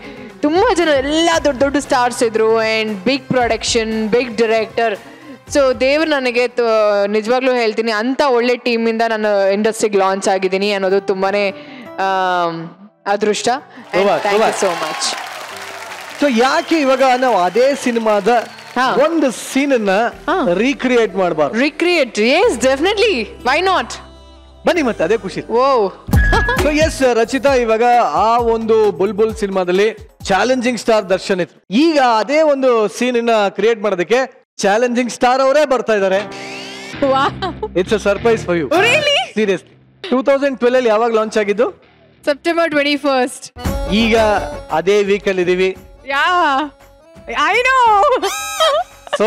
ತುಂಬ ಜನ ಎಲ್ಲ ದೊಡ್ಡ ದೊಡ್ಡ ಸ್ಟಾರ್ಸ್ ಇದ್ರು. And big production, big director. So ದೇವ್ರು ನನಗೆ ನಿಜವಾಗ್ಲೂ ಹೇಳ್ತೀನಿ, ಅಂಥ ಒಳ್ಳೆ ಟೀಮಿಂದ ನಾನು ಇಂಡಸ್ಟ್ರಿಗೆ ಲಾಂಚ್ ಆಗಿದ್ದೀನಿ ಅನ್ನೋದು ತುಂಬಾನೇ ಅದೃಷ್ಟ. Thank you so much. So ಯಾಕೆ ಇವಾಗ ನಾವು ಅದೇ ಸಿನಿಮಾದ ಒಂದು ಸೀನ್ ಅನ್ನ ರೀಕ್ರಿಯೇಟ್ ಮಾಡಬಾರ್ದು? Recreate, yes definitely, why not? ಬನ್ನಿ ಮತ್ತೆ, ಅದೇ ಖುಷಿ. ಓ ಸೊ ಎಸ್ ರಚಿತಾ, ಇವಾಗ ಆ ಒಂದು ಬುಲ್ಬುಲ್ ಸಿನಿಮಾದಲ್ಲಿ ಚಾಲೆಂಜಿಂಗ್ ಸ್ಟಾರ್ ದರ್ಶನ್ ಇತ್ತು. ಈಗ ಅದೇ ಒಂದು ಸೀನ್ ಅನ್ನ ಕ್ರಿಯೇಟ್ ಮಾಡೋದಕ್ಕೆ ಚಾಲೆಂಜಿಂಗ್ ಸ್ಟಾರ್ ಅವರೇ ಬರ್ತಾ ಇದ್ದಾರೆ. It's a surprise for you. Seriously. 2012 ಅಲ್ಲಿ ಯಾವಾಗ ಲಾಂಚ್ ಆಗಿದ್ದು? ಸೆಪ್ಟೆಂಬರ್ 21. ಈಗ ಅದೇ ವೀಕ್ ಅಲ್ಲಿ ಇದೀವಿ. I know. So,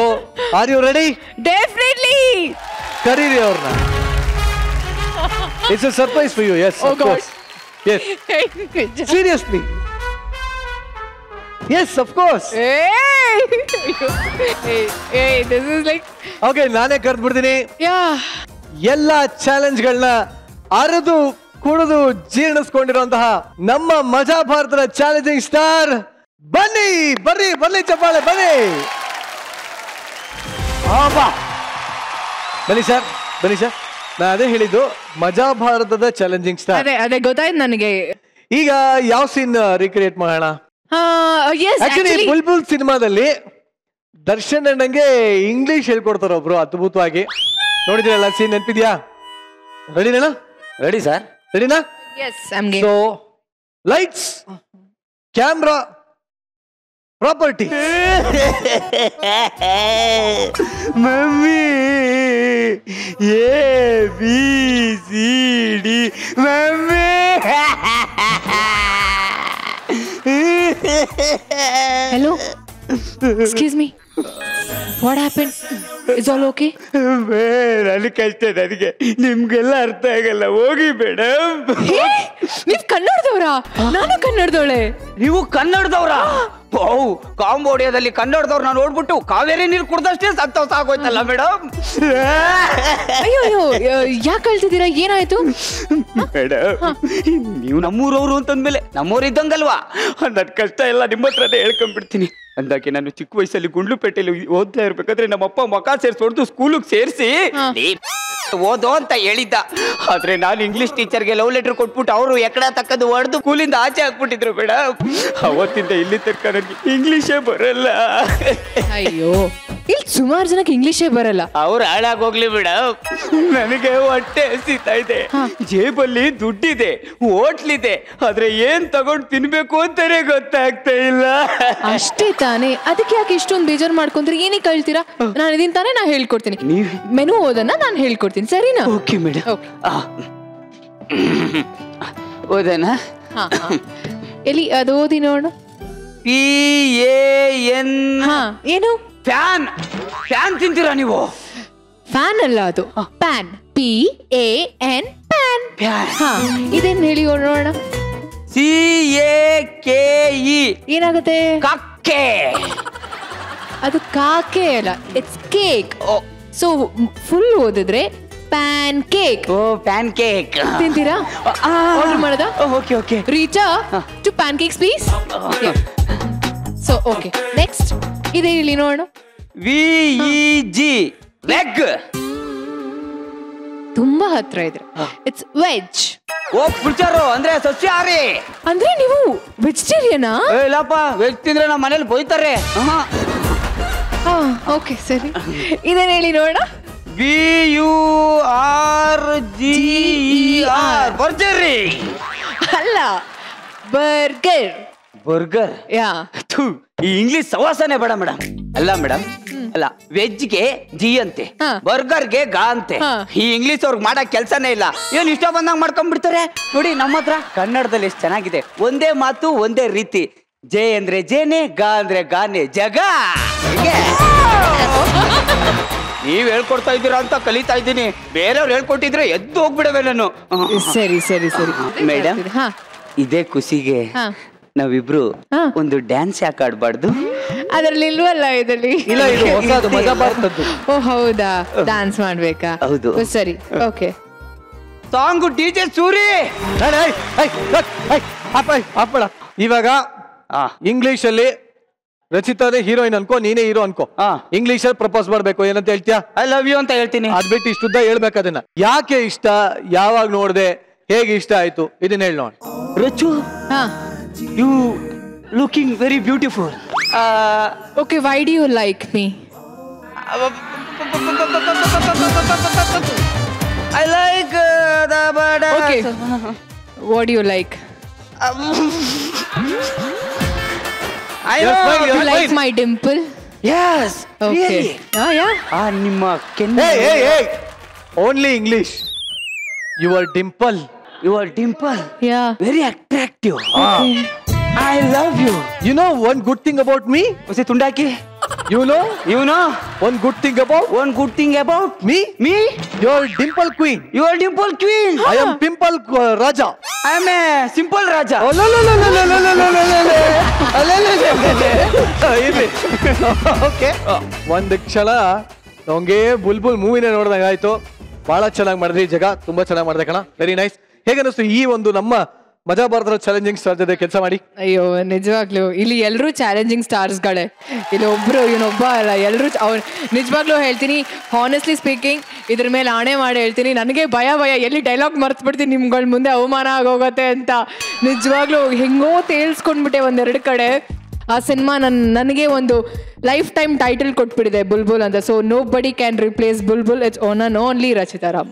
are you ready? Definitely. ಕರೀರಿ ಅವ್ರನ್ನ. It's a surprise for you. Yes, oh of God. course. Yes. Seriously. Yes, of course. Hey, this is like. Okay, ನಾನೇ ಕರೆದು ಬಿಡ್ತೀನಿ. Yeah. ಎಲ್ಲ ಚಾಲೆಂಜ್ಗಳನ್ನ ಅರೆದು ಕುಡಿದು ಜೀರ್ಣಿಸ್ಕೊಂಡಿರುವಂತಹ ನಮ್ಮ ಮಜಾ ಭಾರತದ ಚಾಲೆಂಜಿಂಗ್ ಸ್ಟಾರ್ ಬನ್ನಿ ಬರ್ಲಿ ಚಪ್ಪಾಳೆ ಬನ್ನಿ. ಬನ್ನಿ ಸರ್ ನಾನು ಅದೇ ಹೇಳಿದ್ದು ಮಜಾ ಭಾರತದ ಚಾಲೆಂಜಿಂಗ್ ಸ್ಟಾರ್. ಅದೇ ಗೊತ್ತಾಯ್ತು ನನಗೆ. ಈಗ ಯಾವ ಸೀನ್ ರೀಕ್ರಿಯೇಟ್ ಮಾಡೋಣ? ಆಕ್ಚುಲಿ ಬುಲ್ಬುಲ್ ಸಿನಿಮಾದಲ್ಲಿ ದರ್ಶನ್ ಅಣ್ಣಂಗೆ ಇಂಗ್ಲಿಷ್ ಹೇಳ್ಕೊಡ್ತಾರ ಒಬ್ರು ಅದ್ಭುತವಾಗಿ. ನೋಡಿದ್ರಲ್ಲ ಸೀನ್ ನೆನಪಿದ್ಯಾ? ರೆಡಿನಾ? Ready sir. ರೆಡಿನಾ? So lights camera property. Mummy ABCD ಮಮ್ಮಿ. Hello? Excuse me. What happened? Is all okay? ನನಗೆ ಕಷ್ಟ, ನನಗೆ ನಿಮ್ಗೆಲ್ಲ ಅರ್ಥ ಆಗಲ್ಲ. ಹೋಗಿ ಮೇಡಮ್. ನೀವ್ ಕನ್ನಡದವ್ರಾ? ನಾನು ಕನ್ನಡದವಳೆ. ನೀವು ಕನ್ನಡದವ್ರ? ಕಾಂಬೋಡಿಯಾದಲ್ಲಿ ಕನ್ನಡದವ್ರು ನಾನು ನೋಡ್ಬಿಟ್ಟು ಕಾವೇರಿ ನೀರು ಕುಡ್ದಷ್ಟೇ ಸಂತೋಷ ಆಗೋಯ್ತಲ್ಲ ಮೇಡಮ್. ಅಯ್ಯೋ ಯಾಕೆ ಕಳ್ತಿದ್ದೀರಾ? ಏನಾಯ್ತು ಮೇಡಮ್? ನೀವು ನಮ್ಮೂರವ್ರು ಅಂತಂದ್ಮೇಲೆ ನಮ್ಮೂರು ಇದ್ದಂಗಲ್ವಾ, ನನ್ನ ಕಷ್ಟ ಎಲ್ಲ ನಿಮ್ಮ ಹತ್ರನೇ ಹೇಳ್ಕೊಂಡ್ಬಿಡ್ತೀನಿ. ಅಂದಾಕೆ ನಾನು ಚಿಕ್ಕ ವಯಸ್ಸಲ್ಲಿ ಗುಂಡ್ಲುಪೇಟೆಯಲ್ಲಿ ಓದ್ತಾ ಇರ್ಬೇಕಾದ್ರೆ ನಮ್ಮಪ್ಪ ಮಕ ಸೇರಿಸಿ ಹೊಡೆದು ಸ್ಕೂಲಿಗೆ ಸೇರಿಸಿ ಓದೋ ಅಂತ ಹೇಳಿದ್ದ. ಆದ್ರೆ ನಾನು ಇಂಗ್ಲಿಷ್ ಟೀಚರ್ಗೆ ಲವ್ ಲೆಟರ್ ಕೊಟ್ಬಿಟ್ಟು ಅವರು ಎಕಡ ತಕ್ಕದ್ದು ಹೊಡೆದು ಸ್ಕೂಲಿಂದ ಆಚೆ ಹಾಕ್ಬಿಟ್ಟಿದ್ರು ಮೇಡಮ್. ಅವತ್ತಿಂದ ಇಲ್ಲಿ ತನಕ ನನಗೆ ಇಂಗ್ಲಿಷೇ ಬರಲ್ಲ. ಅಯ್ಯೋ, ಇಲ್ಲಿ ಸುಮಾರು ಜನಕ್ಕೆ ಇಂಗ್ಲಿಷೇ ಬರಲ್ಲ. ಅವ್ರು ಹಾಳಾಗೋಗ್ಲಿ ಮೇಡಮ್, ನನಗೆ ಹೊಟ್ಟೆ ಹಸಿತಾ ಇದೆ, ಜೇಬಲ್ಲಿ ದುಡ್ಡಿದೆ, ಹೋಟ್ಲಿದೆ, ಆದ್ರೆ ಏನ್ ತಗೊಂಡು ತಿನ್ಬೇಕು ಅಂತಾನೆ ಗೊತ್ತಾಗ್ತಾ ಇಲ್ಲ. ಅಷ್ಟೇ ತಾನೇ, ಅದಕ್ಕೆ ಯಾಕೆ ಇಷ್ಟೊಂದು ಬೇಜಾರು ಮಾಡ್ಕೊಂಡ್ರೆ ಏನಕ್ಕೆ ಕಳ್ತೀರಾ? ನಾನು ಇದೀನಿ ತಾನೇ, ನಾ ಹೇಳ್ಕೊಡ್ತೀನಿ. ಮೆನು ಓದನ್ನ ನಾನು ಹೇಳ್ಕೊಡ್ತೀನಿ, ಸರಿನಾ? Okay madam. ಓದನಾ? ಎಲ್ಲಿ ಅದು ಓದಿ ನೋಡು. PAN. ಏನು? ಫ್ಯಾನ್. ಫ್ಯಾನ್ ತಿಂತೀರಾ ನೀವು? ಫ್ಯಾನ್ ಅಲ್ಲ, ಅದು ಪ್ಯಾನ್. PAN PAN. ಇದೇನ್ ಹೇಳಿ ನೋಡೋಣ. CAKE. ಏನಾಗುತ್ತೆ? ಕಕ್ಕೆ. ಅದು ಕಾಕೆ ಅಲ್ಲ, ಇಟ್ಸ್ ಕೇಕ್. ಸೊ ಫುಲ್ ಓದಿದ್ರೆ ಪ್ಯಾನ್ ಕೇಕ್. ಓ, ಪ್ಯಾನ್ ಕೇಕ್ ತಿಂತೀರಾ? ಆರ್ಡರ್ ಮಾಡದ? Okay okay. Richa two pancakes please. So okay, next ಇದೆ ಇಲ್ಲಿ ನೋಡೋಣ. VEG ವೆಗ್. ತುಂಬಾ ಹತ್ರ ಇದ್ರೆ ಇಟ್ಸ್ ವೆಜ್. ಓ, ಪುಲ್ಚಾರು ಅಂದ್ರೆ ಸಸ್ಯಾಹಾರಿ. ಅಂದ್ರೆ ನೀವು ವೆಜಿಟೇರಿಯನಾ? ಇಲ್ಲಪ್ಪ, ವೆಜ್ ತಿಂದ್ರೆ ನಮ್ಮ ಮನೇಲಿ ಬೈತಾರೆ. ಓಕೆ ಸರಿ, ಇದೇನು ಹೇಳಿ ನೋಡೋಣ. BURGER ಬರ್ಜರಿ. ಅಲ್ಲ, ಬರ್ಗರ್. ಬರ್ಗರ್? ಯಾ. ಈ ಇಂಗ್ಲಿಷ್ ಸವಾಸನೆ ಬೇಡ ಮೇಡಮ್. ಅಲ್ಲ ಮೇಡಮ್, ಅಲ್ಲ, ವೆಜ್ಗೆ ಜಿ ಅಂತೆ, ಬರ್ಗರ್ಗೆ ಗಾ ಅಂತೆ. ಈ ಇಂಗ್ಲಿಷ್ ಅವ್ರಿಗೆ ಮಾಡಕ್ ಕೆಲ್ಸನೇ ಇಲ್ಲ, ಏನ್ ಇಷ್ಟ ಬಂದಂಗ್ ಮಾಡ್ಕೊಂಡ್ಬಿಡ್ತಾರೆ. ನೋಡಿ ನಮ್ಮ ಹತ್ರ ಕನ್ನಡದಲ್ಲಿ ಎಷ್ಟು ಚೆನ್ನಾಗಿದೆ, ಒಂದೇ ಮಾತು ಒಂದೇ ರೀತಿ. ಜೆ ಅಂದ್ರೆ ಜೇನೆ, ಗಾ ಅಂದ್ರೆ ಗಾನೆ, ಜಗ. ನೀವ್ ಹೇಳ್ಕೊಡ್ತಾ ಇದ್ದೀರಾ ಅಂತ ಕಲಿತಾ ಇದ್ದೀನಿ, ಬೇರೆಯವ್ರು ಹೇಳ್ಕೊಟ್ಟಿದ್ರೆ ಎದ್ದು ಹೋಗ್ಬಿಡವೆ ನಾನು. ಸರಿ ಸರಿ ಸರಿ ಮೇಡಮ್, ಇದೇ ಖುಷಿಗೆ ನಾವಿಬ್ರು ಒಂದು ಡ್ಯಾನ್ಸ್ ಯಾಕೆ ಆಡ್ಬಾರ್ದು? ಅದ್ರಲ್ಲಿ ಇಲ್ವಲ್ಲ ಇದರಲ್ಲಿ. ಇಲ್ಲ, ಇದು ಹೊಸದು ಮಜಾ ಭಾರತದ್ದು. ಓ ಹೌದಾ, ಡ್ಯಾನ್ಸ್ ಮಾಡ್ಬೇಕಾ? ಹೌದು. ಸರಿ, ಓಕೆ. Song DJ Suri. ಇವಾಗ ಇಂಗ್ಲಿಷ್ ಅಲ್ಲಿ ರಚಿತಾನೇ ಹೀರೋಯಿನ್ ಅನ್ಕೋ, ನೀನೇ ಹೀರೋ ಅನ್ಕೋ. ಇಂಗ್ಲಿಷ್ ಅಲ್ಲಿ ಪ್ರಪೋಸ್ ಮಾಡ್ಬೇಕು, ಏನಂತ ಹೇಳ್ತೀಯಾ? ಐ ಲವ್ ಯು ಅಂತ ಹೇಳ್ತೀನಿ. ಅದ್ ಬಿಟ್ಟು ಇಷ್ಟುದ್ದ ಹೇಳ್ಬೇಕು ಅದನ್ನ. ಯಾಕೆ ಇಷ್ಟ, ಯಾವಾಗ ನೋಡ್ದೆ, ಹೇಗೆ ಇಷ್ಟ ಆಯ್ತು, ಇದನ್ನ ಹೇಳಿ ನೋಡಿ. Rachu, you looking very beautiful. Okay, why do you like me? I like the ಬಡ. Okay, what do you like? I know. You like my dimple? Yes. Okay. Really? Yeah. ನಿಮ್ಮ ಕೆನ್ನೆ. Hey. Only English. Your dimple. Your dimple. Yeah. Very attractive. Okay. I love you. You know one good thing about me? ಉಸಿ ತುಂಡಾಕಿ. You know one good thing about me? Your dimple queen. You are dimple queen. I am pimple raja. I am a simple raja. Oh, okay. ಒಂದು ಕ್ಷಣ ನಮಗೆ ಬುಲ್ಬುಲ್ ಮೂವಿನೇ ನೋಡಿದಾಗ ಆಯ್ತು. ಬಹಳ ಚೆನ್ನಾಗಿ ಮಾಡಿದ್ರಿ, ಜಗ ತುಂಬಾ ಚೆನ್ನಾಗಿ ಮಾಡಿದೆ ಕಣ. Very nice. ಹೇಗನ್ನಿಸ್ತು ಈ ಒಂದು ನಮ್ಮ ಮಜಾ ಭಾರತದ ಚಾಲೆಂಜಿಂಗ್ ಸ್ಟಾರ್ ಜೊತೆ ಕೆಲಸ ಮಾಡಿ? ಅಯ್ಯೋ ನಿಜವಾಗ್ಲೂ ಇಲ್ಲಿ ಎಲ್ಲರೂ ಚಾಲೆಂಜಿಂಗ್ ಸ್ಟಾರ್ಸ್ಗಳೇ, ಇಲ್ಲಿ ಒಬ್ರು ಇವನೊಬ್ಬ ಅಲ್ಲ, ಎಲ್ಲರೂ ನಿಜವಾಗ್ಲೂ ಹೇಳ್ತೀನಿ, ಹಾನೆಸ್ಟ್ಲಿ ಸ್ಪೀಕಿಂಗ್ ಇದ್ರ ಮೇಲೆ ಆಣೆ ಮಾಡಿ ಹೇಳ್ತೀನಿ, ನನಗೆ ಭಯ ಎಲ್ಲಿ ಡೈಲಾಗ್ ಮರ್ತು ಬಿಡ್ತೀನಿ, ನಿಮ್ಗಳ ಮುಂದೆ ಅವಮಾನ ಆಗೋಗತ್ತೆ ಅಂತ. ನಿಜವಾಗ್ಲೂ ಹೆಂಗೋ ತೇಲ್ಸ್ಕೊಂಡ್ಬಿಟ್ಟೆ ಒಂದೆರಡು ಕಡೆ. ಆ ಸಿನಿಮಾ ನನಗೆ ಒಂದು ಲೈಫ್ ಟೈಮ್ ಟೈಟಲ್ ಕೊಟ್ಬಿಟ್ಟಿದೆ ಬುಲ್ಬುಲ್ ಅಂತ. ಸೊ ನೋ ಬಡಿ can replace Bulbul, it's only Rachita Ram.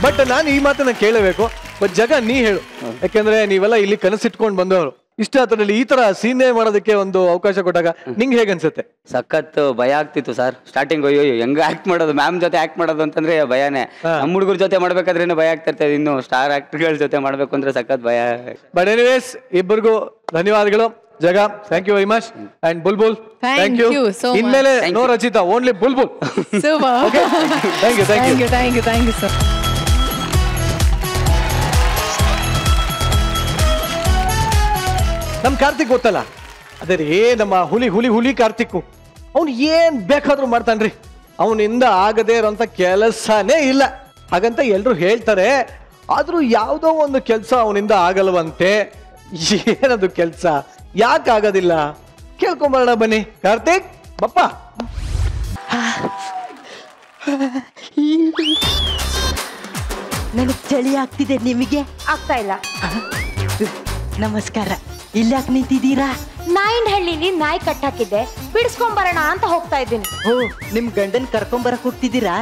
But ನಾನು ಈ ಮಾತನ್ನ ಕೇಳಬೇಕು. ಬಟ್ ಜಗ ನೀ ಹೇಳು, ಯಾಕೆಂದ್ರೆ ನೀವೆಲ್ಲ ಇಲ್ಲಿ ಕನಸಿಟ್ಕೊಂಡು ಬಂದವರು, ಇಷ್ಟ ಹತ್ರದಲ್ಲಿ ಈ ತರ ಸೀನೆ ಮಾಡೋದಕ್ಕೆ ಒಂದು ಅವಕಾಶ ಕೊಟ್ಟಾಗ ನಿಂಗೆ ಹೇಗೆ ಅನ್ಸುತ್ತೆ? ಸಖತ್ ಭಯ ಆಗ್ತಿತ್ತು ಸರ್ ಸ್ಟಾರ್ಟಿಂಗ್. ಅಯ್ಯೋ ಹೆಂಗ ಆಕ್ಟ್ ಮಾಡೋದು, ಮ್ಯಾಮ್ ಜೊತೆ ಆಕ್ಟ್ ಮಾಡೋದು ಅಂತಂದ್ರೆ ಭಯನೇ. ನಮ್ಮ ಹುಡುಗರ ಜೊತೆ ಮಾಡ್ಬೇಕಾದ್ರೆ ಭಯ ಆಗ್ತಾ ಇರ್ತದೆ, ಇನ್ನು ಸ್ಟಾರ್ ಆಕ್ಟರ್ಗಳ ಜೊತೆ ಮಾಡ್ಬೇಕು ಅಂದ್ರೆ ಸಖತ್ ಭಯ. ಬಟ್ ಎನಿವೇಸ್ ಇಬ್ಬರಿಗೂ ಧನ್ಯವಾದಗಳು. Jaga thank you very much and Bulbul thank you. ಇನ್ಮೇಲೆ no Rachita, only Bulbul. Thank you thank you thank you thank you sir. ನಮ್ ಕಾರ್ತಿಕ್ ಗೊತ್ತಲ್ಲ, ಅದೇ ರೀ ನಮ್ಮ ಹುಲಿ ಹುಲಿ ಹುಲಿ ಕಾರ್ತಿಕ್, ಅವ್ನು ಏನ್ ಬೇಕಾದ್ರೂ ಮಾಡ್ತಾನ್ರಿ, ಅವನಿಂದ ಆಗದೇ ಇರೋಂಥ ಕೆಲಸನೇ ಇಲ್ಲ. ಹಾಗಂತ ಎಲ್ರು ಹೇಳ್ತಾರೆ, ಆದ್ರೂ ಯಾವುದೋ ಒಂದು ಕೆಲಸ ಅವನಿಂದ ಆಗಲ್ವಂತೆ. ಏನದು ಕೆಲಸ, ಯಾಕೆ ಆಗೋದಿಲ್ಲ ಕೇಳ್ಕೊಂಬರೋಣ ಬನ್ನಿ. ಕಾರ್ತಿಕ್ ಬಪ್ಪ. ನನಗೆ ಚಳಿ ಆಗ್ತಿದೆ, ನಿಮಗೆ ಆಗ್ತಾ ಇಲ್ಲ. ನಮಸ್ಕಾರ. ಇಲ್ಲಾಕ್ ನಿಂತಿದ್ದೀರಾ? ನಾಯಿನ ಹಳ್ಳಿಲಿ ನಾಯಿ ಕಟ್ಟಾಕಿದ್ದೆ, ಬಿಡಿಸ್ಕೊಂಬರೋಣ ಅಂತ ಹೋಗ್ತಾ ಇದ್ದೀನಿ. ಓ, ನಿಮ್ ಗಂಡನ್ ಕರ್ಕೊಂಬರಕ್ ಹೋಗ್ತಿದ್ದೀರಾ?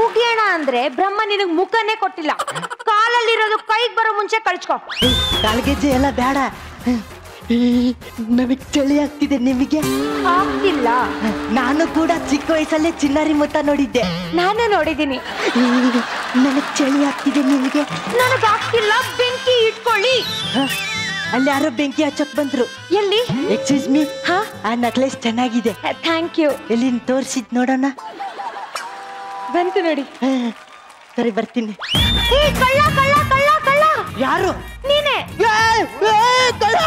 ಉಗಿಯೋಣ ಅಂದ್ರೆ ಬ್ರಹ್ಮ ನಿನಗ್ ಮುಖನೇ ಕೊಟ್ಟಿಲ್ಲ, ಕಾಲಲ್ಲಿರೋದು ಕೈಗೆ ಬರೋ ಮುಂಚೆ ಕಳ್ಸ್ಕೊ. ಕಾಲ್ಗೆಜ್ಜೆ ಎಲ್ಲ ಬೇಡ, ನನಗ್ ಚಳಿ ಆಗ್ತಿದೆ, ನಿಮಗೆ ಆಗ್ತಿಲ್ಲ. ನಾನು ಕೂಡ ಚಿಕ್ಕ ವಯಸ್ಸಲ್ಲೇ ಚಿನ್ನಾರಿ ಮುತ್ತ ನೋಡಿದ್ದೆ. ನಾನು ನೋಡಿದ್ದೀನಿ. ನನಗ್ ಚಳಿ ಆಗ್ತಿದೆ, ನಿಮಗೆ? ನನಗ್ ಆಗ್ತಿಲ್ಲ, ಬೆಂಕಿ ಇಟ್ಕೊಳ್ಳಿ. ಅಲ್ಲಿ ಯಾರೋ ಬೆಂಕಿ ಹಚ್ಚಕ್ ಬಂದ್ರು. ಎಲ್ಲಿ? ಎಕ್ಸ್ಕ್ಯೂಸ್ ಮೀ, ಆ ನೆಕ್ಲೆಸ್ ಚೆನ್ನಾಗಿದೆ. Thank you. ಎಲ್ಲಿ ತೋರ್ಸಿದ್ ನೋಡೋಣ. ಬಂತು ನೋಡಿ. ಸರಿ ಬರ್ತೀನಿ. ಕಳ್ಳ ಕಳ್ಳ ಕಳ್ಳ ಕಳ್ಳ. ಯಾರು? ನೀನೆ. ಕಳ್ಳ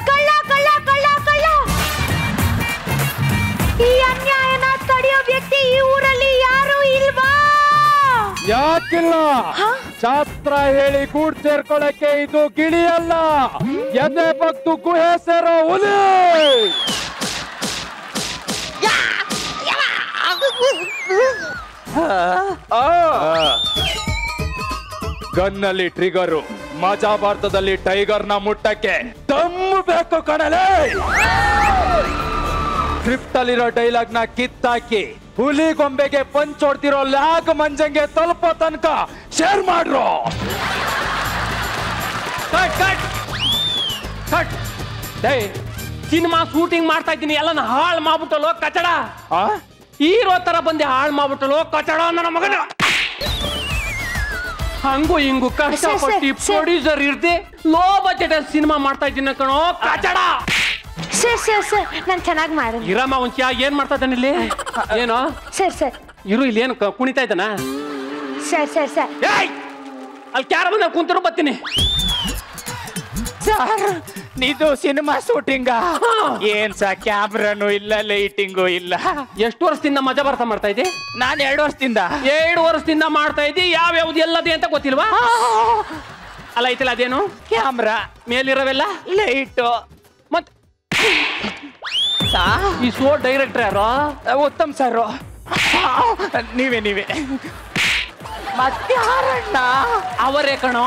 ಕಳ್ಳ ಕಳ್ಳ ಕಳ್ಳ ಕಳ್ಳ. ಈ ಅನ್ಯಾಯನ ತಡೆಯೋ ವ್ಯಕ್ತಿ ಈ ಊರಲ್ಲಿ ಯಾರು ಇಲ್ವಾ? ಯಾಕಿಲ್ಲ? ಶಾಸ್ತ್ರ ಹೇಳಿ ಗೂಡ್ ಸೇರ್ಕೊಳಕ್ಕೆ ಇದು ಗಿಳಿಯಲ್ಲ, ಎದೆ ಬಗ್ದು ಗುಹೆ ಸೇರೋ ಹುಲಿ. ಗನ್ನಲ್ಲಿ ಟ್ರಿಗರು, ಮಜಾ ಭಾರತದಲ್ಲಿ ಟೈಗರ್ನ ಮುಟ್ಟಕ್ಕೆ ದಮ್ಮು ಬೇಕು ಕಣಲೆ. ಸ್ಕ್ರಿಪ್ಟ್ ಅಲ್ಲಿರೋ ಡೈಲಾಗ್ ನ ಕಿತ್ತಾಕಿ ಹುಲಿ ಗೊಂಬೆಗೆ ಪಂಚ್ ಹೊಡ್ತಿರೋ ಲ್ಯಾಗ್ ಮಂಜಂಗೆ ತಲುಪೋ ತನಕ ಶೇರ್ ಮಾಡ್ರು. ಸಿನಿಮಾ ಶೂಟಿಂಗ್ ಮಾಡ್ತಾ ಇದ್ದೀನಿ, ಎಲ್ಲ ಹಾಳು ಮಾಡ್ಬಿಟ್ಟಲ್ಲೋ ಕಚಡ. ಹೀರೋ ತರ ಬಂದು ಹಾಳು ಮಾಡ್ಬಿಟ್ಟಲ್ಲೋ ಕಚಡ ನನ್ನ ಮಗನ. ಹಂಗು ಹಿಂಗು ಕಷ್ಟಪಟ್ಟು ಪ್ರೊಡ್ಯೂಸರ್ ಇರ್ತಿ ಲೋ ಬಜೆಟ್ ಸಿನಿಮಾ ಮಾಡ್ತಾ ಇದ್ದೀನಿ ಕಣೋ ಕಚಡ. ಸರ್ ನಾನು ಚೆನ್ನಾಗಿ ಮಾಡಿ. ಇರಮ್ಮ ಒಂಚ ಏನ್ ಮಾಡ್ತಾ ಇದ್ದಾನೆ ಇಲ್ಲಿ? ಏನೋ ಸರ್ ಇರು, ಇಲ್ಲಿ ಏನು ಕುಣಿತಾ ಇದ್ದಾನ? ಸರ್ ಅಲ್ಲಿ ಕ್ಯಾರ ಬಂದ ಕುಂತರು ಬರ್ತೀನಿ. ಸರ್ ನೀದು ಸಿನಿಮಾ ಶೂಟಿಂಗ ಏನ್ ಸಾ ಕ್ಯಾಮ್ರಾನು ಇಲ್ಲ, ಲೈಟಿಂಗು ಇಲ್ಲ. ಎಷ್ಟು ವರ್ಷದಿಂದ ಮಜಾ ಭಾರತ ಮಾಡ್ತಾ ಇದ್ದಿ? ನಾನು 2 ವರ್ಷದಿಂದ. 2 ವರ್ಷದಿಂದ ಮಾಡ್ತಾ ಇದ್ದಿ. ಯಾವ್ಯಾವ್ದು ಎಲ್ಲದೆ ಅಂತ ಗೊತ್ತಿಲ್ವಾ? ಅಲ್ಲ ಐತಿಲ್ಲ, ಅದೇನು? ಕ್ಯಾಮ್ರಾ ಮೇಲಿರವೆಲ್ಲ ಲೈಟು. ಮತ್ ಈ ಶೋ ಡೈರೆಕ್ಟರ್ ಯಾರು? ಉತ್ತಮ್ ಸರ್. ನೀವೇ ಮತ್ತೆ ಯಾರಣ್ಣ? ಅವರೇ ಕಣೋ.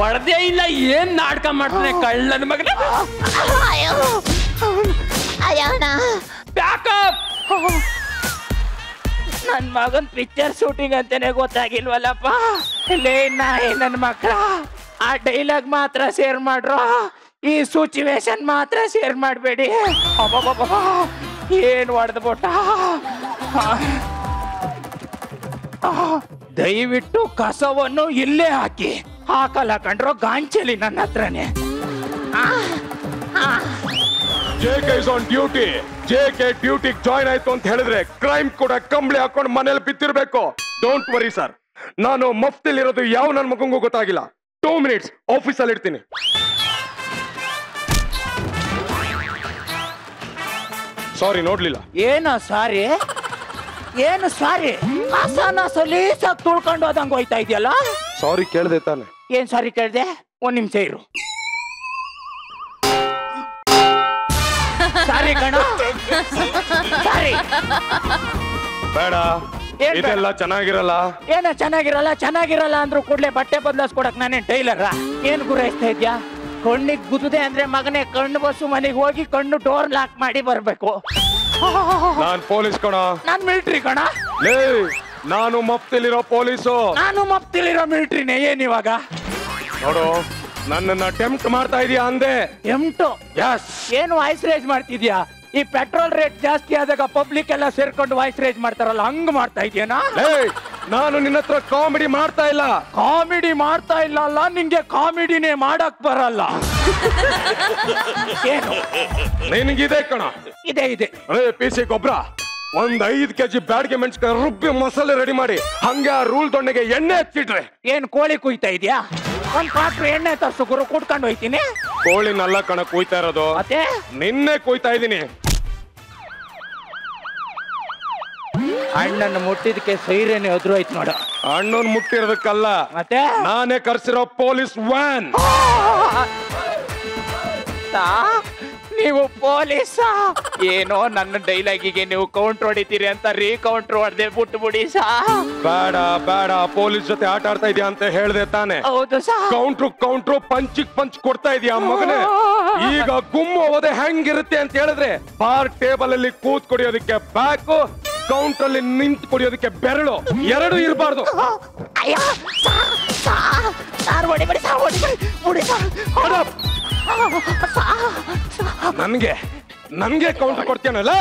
ಒಳದೇ ಇಲ್ಲ, ಏನ್ ನಾಟಕ ಮಾಡ್ತಾನೆ ಕಳ್ಳನ ಮಗನ. ಬ್ಯಾಕಪ್. ನನ್ ಮಗನ್ ಪಿಕ್ಚರ್ ಶೂಟಿಂಗ್ ಅಂತಾನೆ ಗೊತ್ತಾಗಿಲ್ವಲ್ಲಪ್ಪ. ಲೇ ನಾಯಿ ನನ್ ಮಕ್ಕಳ, ಆ ಡೈಲಾಗ್ ಮಾತ್ರ ಶೇರ್ ಮಾಡ್ರು, ಈ ಸಿಚುವೇಶನ್ ಮಾತ್ರ ಶೇರ್ ಮಾಡಬೇಡಿ. ಏನ್ ಹೊಡೆದ್ಬಿಟ್ಟ. ದಯವಿಟ್ಟು ಕಸವನ್ನು ಇಲ್ಲೇ ಹಾಕಿ. ಹಾಕಲ್ಲ ಕಂಡ್ರೋ ಗಾಂಚಲಿ ನನ್ನ ಹತ್ರನೇ. JK is on duty. JK ಡ್ಯೂಟಿಗೆ ಜಾಯ್ನ್ ಆಯ್ತು ಅಂತ ಹೇಳಿದ್ರೆ ಕ್ರೈಮ್ ಕೂಡ ಕಂಬಳಿ ಹಾಕೊಂಡು ಮನೇಲಿ ಬಿತ್ತಿರ್ಬೇಕು. ಡೋಂಟ್ ವರಿ ಸರ್, ನಾನು ಮಫ್ತಿಲಿರೋದು ಯಾವ ನನ್ನ ಮಗಂಗೂ ಗೊತ್ತಾಗಿಲ್ಲ. 2 minutes ಆಫೀಸಲ್ಲಿ ಇರ್ತೀನಿ. ಸಾರಿ ನೋಡ್ಲಿಲ್ಲ. ಏನೋ ಸಾರಿ ಏನು ಸಾರಿ ಕಸನ ಸಲೀಸಾಗಿ ತುಳ್ಕೊಂಡು ಹೋದಂಗೆ ಹೋಯ್ತಾ ಇದೆಯಲ್ಲ. ಸಾರಿ ಕೇಳ್ದೆ ತಾನೆ. ಏನ್ ಸಾರಿ ಕೇಳ್ದೆ? ಒಂದ್ ನಿಮಿಷ ಇರು. ಸಾರಿ ಕಣ ಸಾರಿ. ಬೇಡ ಇದೆಲ್ಲ ಚೆನ್ನಾಗಿರಲ್ಲ. ಏನ ಚೆನ್ನಾಗಿರಲ್ಲ ಅಂದ್ರೂ ಕೂಡ್ಲೆ ಬಟ್ಟೆ ಬದಲಾಯಿಸ್ಕೊಡಕ್ ನಾನೇನ್ ಟೈಲರ? ಏನ್ ಗುರೈಸ್ತಾ ಇದ್ಯಾ? ಕಣ್ಣಿಗೆ ಗುದ್ದೆ ಅಂದ್ರೆ ಮಗನೇ ಕಣ್ಣು ಬಸ್ಸು ಮನೆಗೆ ಹೋಗಿ ಕಣ್ಣು ಡೋರ್ ಲಾಕ್ ಮಾಡಿ ಬರ್ಬೇಕು. ನಾನ್ ಪೊಲೀಸ್ ಕಣ. ನಾನ್ ಮಿಲಿಟರಿ ಕಣ. ಲೇ ನಾನು ಮಫ್ತಿಲಿರೋ ಪೊಲೀಸು. ನಾನು ಮಫ್ತಿಲಿರೋ ಮಿಲಿಟರಿನೇ. ಏನ್ ಇವಾಗ? ನೋಡು ನನ್ನನ್ನ ಟೆಂಪ್ಟ್ ಮಾಡ್ತಾ ಇದೀಯಾ ಅಂದೆ. ಟೆಂಪ್ಟ್? ಏನು ವಾಯ್ಸ್ ರೇಜ್ ಮಾಡ್ತಿದ್ಯಾ? ಈ ಪೆಟ್ರೋಲ್ ರೇಟ್ ಜಾಸ್ತಿ ಆದಾಗ ಪಬ್ಲಿಕ್ ಎಲ್ಲ ಸೇರ್ಕೊಂಡು ವಾಯ್ಸ್ ರೇಜ್ ಮಾಡ್ತಾರಲ್ಲ ಹಂಗ್ ಮಾಡ್ತಾ ಇದೆಯಾ? ನಾನು ನಿನ್ನ ಹತ್ರ ಕಾಮಿಡಿ ಮಾಡ್ತಾ ಇಲ್ಲ. ಕಾಮಿಡಿ ಮಾಡ್ತಾ ಇಲ್ಲ ಅಲ್ಲ, ನಿಂಗೆ ಕಾಮಿಡಿನೇ ಮಾಡಕ್ ಬರಲ್ಲ. ಏನು ನಿನಗಿದೆ ಕಣ. ಇದೆ ಪಿಸಿ ಗೊಬ್ಬರ 5 kg ಬ್ಯಾಡ್ಗೆ ಮೆಣಸಿನಕಾಯಿ ರುಬ್ಬಿ ಮಸಾಲೆ ರೆಡಿ ಮಾಡಿ ಹಂಗೆ ಆ ರೂಲ್ ದೊಣ್ಣೆಗೆ ಎಣ್ಣೆ ಹಚ್ಚಿಟ್ರೆ. ಏನ್ ಕೋಳಿ ಕುಯ್ತಾ ಇದೆಯಾ? ಒಂದ್ ಪಾತ್ರೆ ಎಣ್ಣೆ ತರ್ಸು ಗುರು, ಕುಟ್ಕೊಂಡು ಹೋಯ್ತೀನಿ. ಕೋಳಿನಲ್ಲ ಕಣ ಕುಯ್ತಾ ಇರೋದು, ಮತ್ತೆ ನಿನ್ನೆ ಕುಯ್ತಾ ಇದೀನಿ. ಅಣ್ಣನ ಮುಟ್ಟಿದಕ್ಕೆ ಸೈರೇನೆ ಎದುರು ಆಯ್ತು ನೋಡು. ಅಣ್ಣನ್ ಮುಟ್ಟಿರೋದಕ್ಕಲ್ಲ, ಮತ್ತೆ ನಾನೇ ಕರ್ಸಿರೋ ಪೊಲೀಸ್ ವ್ಯಾನ್. ನೀವು ಪೊಲೀಸ? ಏನೋ ನನ್ನ ಡೈಲಾಗಿಗೆ ನೀವು ಕೌಂಟರ್ ಹೊಡಿತೀರಿ ಅಂತ ಕೌಂಟರ್ ಹೊಡೆದೆ ಬಿಟ್ಬಿಡಿ ಸಾ. ಬೇಡ ಪೊಲೀಸ್ ಜೊತೆ ಆಟ ಆಡ್ತಾ ಇದೀಯ ಅಂತ ಹೇಳ್ದೆ ತಾನೆ. ಹೌದು ಸಾ. ಕೌಂಟ್ರು ಪಂಚ್ ಕೊಡ್ತಾ ಇದೀಯ ಮಗನೇ. ಈಗ ಗುಮ್ಮು ಹೋದೆ ಹೆಂಗಿರುತ್ತೆ ಅಂತ ಹೇಳಿದ್ರೆ ಬಾರ್ ಟೇಬಲ್ ಅಲ್ಲಿ ಕೂತ್ ಕುಡಿಯೋದಕ್ಕೆ ಬ್ಯಾಕು, ಕೌಂಟರ್ ಅಲ್ಲಿ ನಿಂತು ಕುಡಿಯೋದಕ್ಕೆ ಬೆರಳು, ಎರಡು ಇರಬಾರ್ದು. ನನ್ಗೆ ಕೌಂಟರ್ ಕೊಡ್ತೀನಲ್ಲ.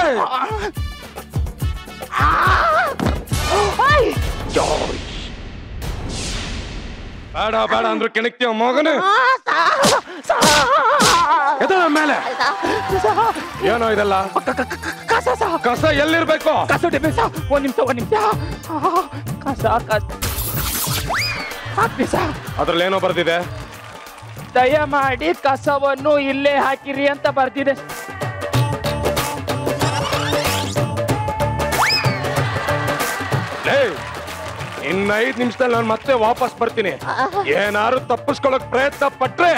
ಬೇಡ ಅಂದ್ರು ಕೆಣಕ್ತೀವ ಮಗನೇ. ಮೇಲೆ ಏನೋ ಇದೆಲ್ಲ ಕಸ ಎಲ್ಲಿರ್ಬೇಕು? ಒಂದ್ ನಿಮಿಷ ಕಸ ಅದ್ರಲ್ಲಿ ಏನೋ ಬರ್ದಿದೆ. ದಯಮಾಡಿ ಕಸವನ್ನು ಇಲ್ಲೇ ಹಾಕಿರಿ ಅಂತ ಬರ್ದಿದೆ. ಇನ್ನ 5 ನಿಮಿಷದಲ್ಲಿ ನಾನು ಮತ್ತೆ ವಾಪಸ್ ಬರ್ತೀನಿ. ಏನಾರು ತಪ್ಪಿಸ್ಕೊಳಕ್ ಪ್ರಯತ್ನ ಪಟ್ರೆ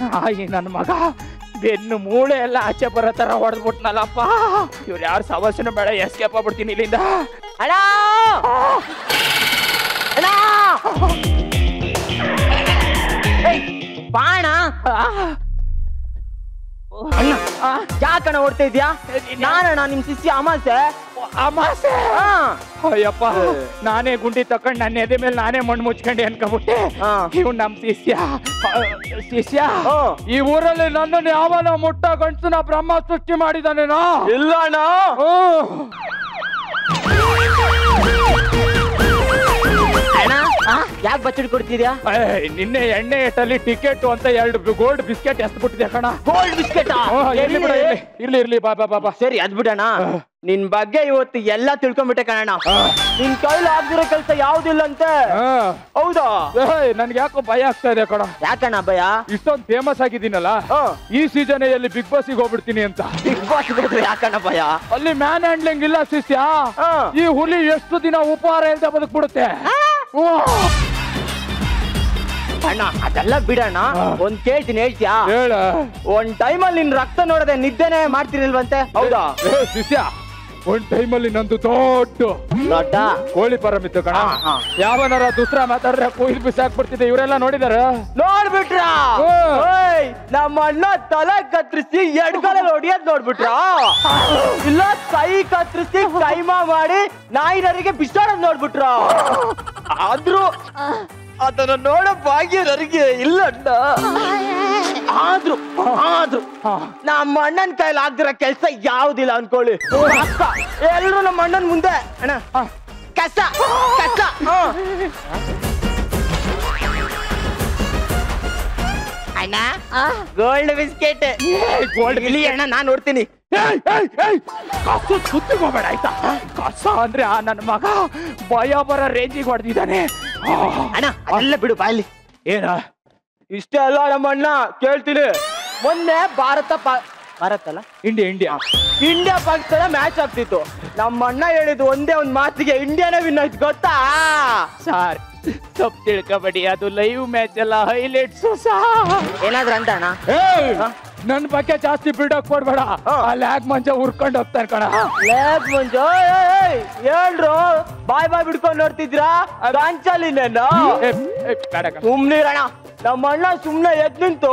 ನಾಯಿ ನನ್ನ ಮಗ ಬೆನ್ನು ಮೂಳೆ ಎಲ್ಲ ಆಚೆ ಬರೋ ತರ ಹೊಡೆದ್ಬಿಟ್ನಲ್ಲಪ್ಪ. ಇವ್ರು ಯಾರು ಸಮಸ್ಯೆನೂ ಬೇಡ, ಎಸ್ಕೇಪ್ ಆಗ್ಬಿಡ್ತೀನಿ ಇಲ್ಲಿಂದ. ಅಣ್ಣ ಬಾಣ ಅಣ್ಣ ಯಾಕಣ್ಣ ಓಡ್ತಾ ಇದ್ಯಾ? ನಾನಣ್ಣ ನಿಮ್ ಶಿಷ್ಯ ಅಮಾಸೆ. ಅಯ್ಯಪ್ಪ, ನಾನೇ ಗುಂಡಿ ತಕೊಂಡ್ ನನ್ನ ಎದೆ ಮೇಲೆ ನಾನೇ ಮಣ್ಣು ಮುಚ್ಕೊಂಡೆ ಅನ್ಕೊಂಡ್ಬಿಟ್ಟೆ. ಇವ್ ನಮ್ ಶಿಷ್ಯ ಈ ಊರಲ್ಲಿ ನನ್ನನ್ನು ಯಾವನ ಮುಟ್ಟ ಗಂಟನ ಬ್ರಹ್ಮ ಸೃಷ್ಟಿ ಮಾಡಿದಾನೇನೋ? ಇಲ್ಲ ಅಣ್ಣ. ಯಾಕೆ ಬಚ್ಚಡಿ ಕೊಡ್ತಿದ್ಯಾ? ನಿನ್ನೆ ಎಣ್ಣೆ ಎಟ್ಟಲ್ಲಿ ಟಿಕೆಟ್ ಅಂತ 2 ಗೋಲ್ಡ್ ಬಿಸ್ಕೆಟ್ ಎಸ್ಬಿಟ್ಟಿದ್ಯಾ ಕಣ. ಗೋಲ್ಡ್ ಬಿಸ್ಕೆಟ್ ಇರ್ಲಿ ಬಾಬಾ. ಸರಿ ಅದ್ ಬಿಡಣ. ನಿನ್ ಬಗ್ಗೆ ಇವತ್ತು ಎಲ್ಲ ತಿಳ್ಕೊಂಡ್ಬಿಟ್ಟೆ ಕಣ. ನಿನ್ ಕೈಲಿ ಆಗ್ದಿರೋ ಕೆಲಸ ಯಾವ್ದಿಲ್ಲ ಅಂತೆ. ಹೌದಾ? ನನ್ಗೆ ಯಾಕೋ ಭಯ ಆಗ್ತಾ ಇದೆ ಕಣ. ಯಾಕಣ್ಣ ಭಯ? ಇಷ್ಟೊಂದು ಫೇಮಸ್ ಆಗಿದ್ದೀನಲ್ಲ, ಈ ಸೀಸನ್ ಅಲ್ಲಿ ಬಿಗ್ ಬಾಸ್ ಹೋಗ್ಬಿಡ್ತೀನಿ ಅಂತ. ಬಿಗ್ ಬಾಸ್ ಯಾಕಣ್ಣ ಭಯ? ಅಲ್ಲಿ ಮ್ಯಾನ್ ಹ್ಯಾಂಡ್ಲಿಂಗ್ ಇಲ್ಲ ಶಿಷ್ಯ. ಈ ಹುಲಿ ಎಷ್ಟು ದಿನ ಉಪಹಾರ ಇಲ್ಲದೆ ಬದುಕ್ಬಿಡುತ್ತೆ. ಅಣ್ಣ ಅದೆಲ್ಲ ಬಿಡಣ್ಣ. ಒಂದ್ ಕೇಳ್ತೀನಿ, ಹೇಳ್ತೀಯಾ? ಹೇಳ. ಒಂದ್ ಟೈಮಲ್ಲಿ ನಿನ್ ರಕ್ತ ನೋಡದೆ ನಿದ್ದೆನೆ ಮಾಡ್ತಿರ್ಲಿಲ್ವಂತೆ, ಹೌದಾ? ಶಿಷ್ಯ, ಒಂದ್ ಟೈಮಲ್ಲಿ ನಂದು ದೊಡ್ಡ ಕೋಳಿ ಫಾರಂ ಇತ್ತು ಕಣ. ಯಾವನಾರ ದುಸ್ರಾ ಮಾತಾಡ್ರೆ ಕೊಯ್ಲು ಬಿಸಾಕ್ಬಿಡ್ತಿದ್ದೆ. ಇವರೆಲ್ಲ ನೋಡಿದಾರ? ನೋಡ್ಬಿಟ್ರ? ನಮ್ಮ ಅಣ್ಣ ತಲೆ ಕತ್ರಿಸಿ ಎಡ್ಗಾಲಲ್ಲಿ ಹೊಡಿಯೋದ್ ನೋಡ್ಬಿಟ್ರ? ಇಲ್ಲ ಕೈ ಕತ್ರಿಸಿ ಕೈಮಾ ಮಾಡಿ ನಾಯಿನರಿಗೆ ಬಿಸಾಡೋದ್ ನೋಡ್ಬಿಟ್ರ? ಆದ್ರೂ ಅದನ್ನ ನೋಡೋ ಭಾಗ್ಯ ನನಗೆ ಇಲ್ಲ ಅಣ್ಣ. ಆದ್ರೂ ನಮ್ಮ ಅಣ್ಣನ ಕೈಲಿ ಆಗ್ದಿರೋ ಕೆಲ್ಸ ಯಾವ್ದಿಲ್ಲ ಅನ್ಕೊಳ್ಳಿ. ಎಲ್ರು ನಮ್ಮ ಅಣ್ಣನ್ ಮುಂದೆ ಅಣ್ಣ ಕಸ ಅಣ್ಣ ಗೋಲ್ಡ್ ಬಿಸ್ಕೆಟ್ ಗೋಲ್ಡ್ ಇಲಿ ಅಣ್ಣ, ನಾನ್ ನೋಡ್ತೀನಿ. ಕಸ ಸುತ್ತಿಗೆ ಹೋಗ್ಬೇಡ ಆಯ್ತಾ? ಕಸ ಅಂದ್ರೆ ಆ ನನ್ನ ಮಗ ಭಯ ಬರೋ ರೇಂಜಿಗೆ ಹೊಡೆದಿದ್ದಾನೆ. ಅಣ್ಣ ಅದೆಲ್ಲ ಬಿಡು ಬಾಯಲ್ಲಿ. ಏನ ಇಷ್ಟೇ ಅಲ್ಲ ನಮ್ಮಣ್ಣ ಕೇಳ್ತೀನಿ. ಮೊನ್ನೆ ಭಾರತ ಅಲ್ಲ ಇಂಡಿಯಾ ಪಾಕಿಸ್ತಾನ ಮ್ಯಾಚ್ ಆಗ್ತಿತ್ತು. ನಮ್ಮಣ್ಣ ಹೇಳಿದ್ದು ಒಂದೇ ಒಂದ್ ಮಾತಿಗೆ ಇಂಡಿಯಾನೇ ವಿನ್ ಆಯ್ತು ಗೊತ್ತಾ? ಸಾರ್ ತಪ್ಪು ತಿಳ್ಕೊಬೇಡಿ, ಅದು ಲೈವ್ ಮ್ಯಾಚ್ ಎಲ್ಲ ಹೈಲೈಟ್ಸ್. ಏನಾದ್ರು ಅಂತ ಅಣ್ಣ? ನನ್ ಬಗ್ಗೆ ಜಾಸ್ತಿ ಬಿಲ್ಡಪ್ ಕೊಡ್ಬೇಡ, ಆ ಲ್ಯಾಗ್ ಮಂಜ ಉರ್ಕೊಂಡು ಹೋಗ್ತಾನೆ ಕಣ. ಲ್ಯಾಗ್ ಮಂಜ ಹೇಳ್ರು ಬಾಯ್ ಬಿಡ್ಕೊಂಡು ನೋಡ್ತಿದ್ರಾ ಗಾಂಚಲಿ ಸುಮ್ನಿರಣ. ನಮ್ಮ ಅಣ್ಣ ಸುಮ್ನೆ ಎದ್ ನಿಂತು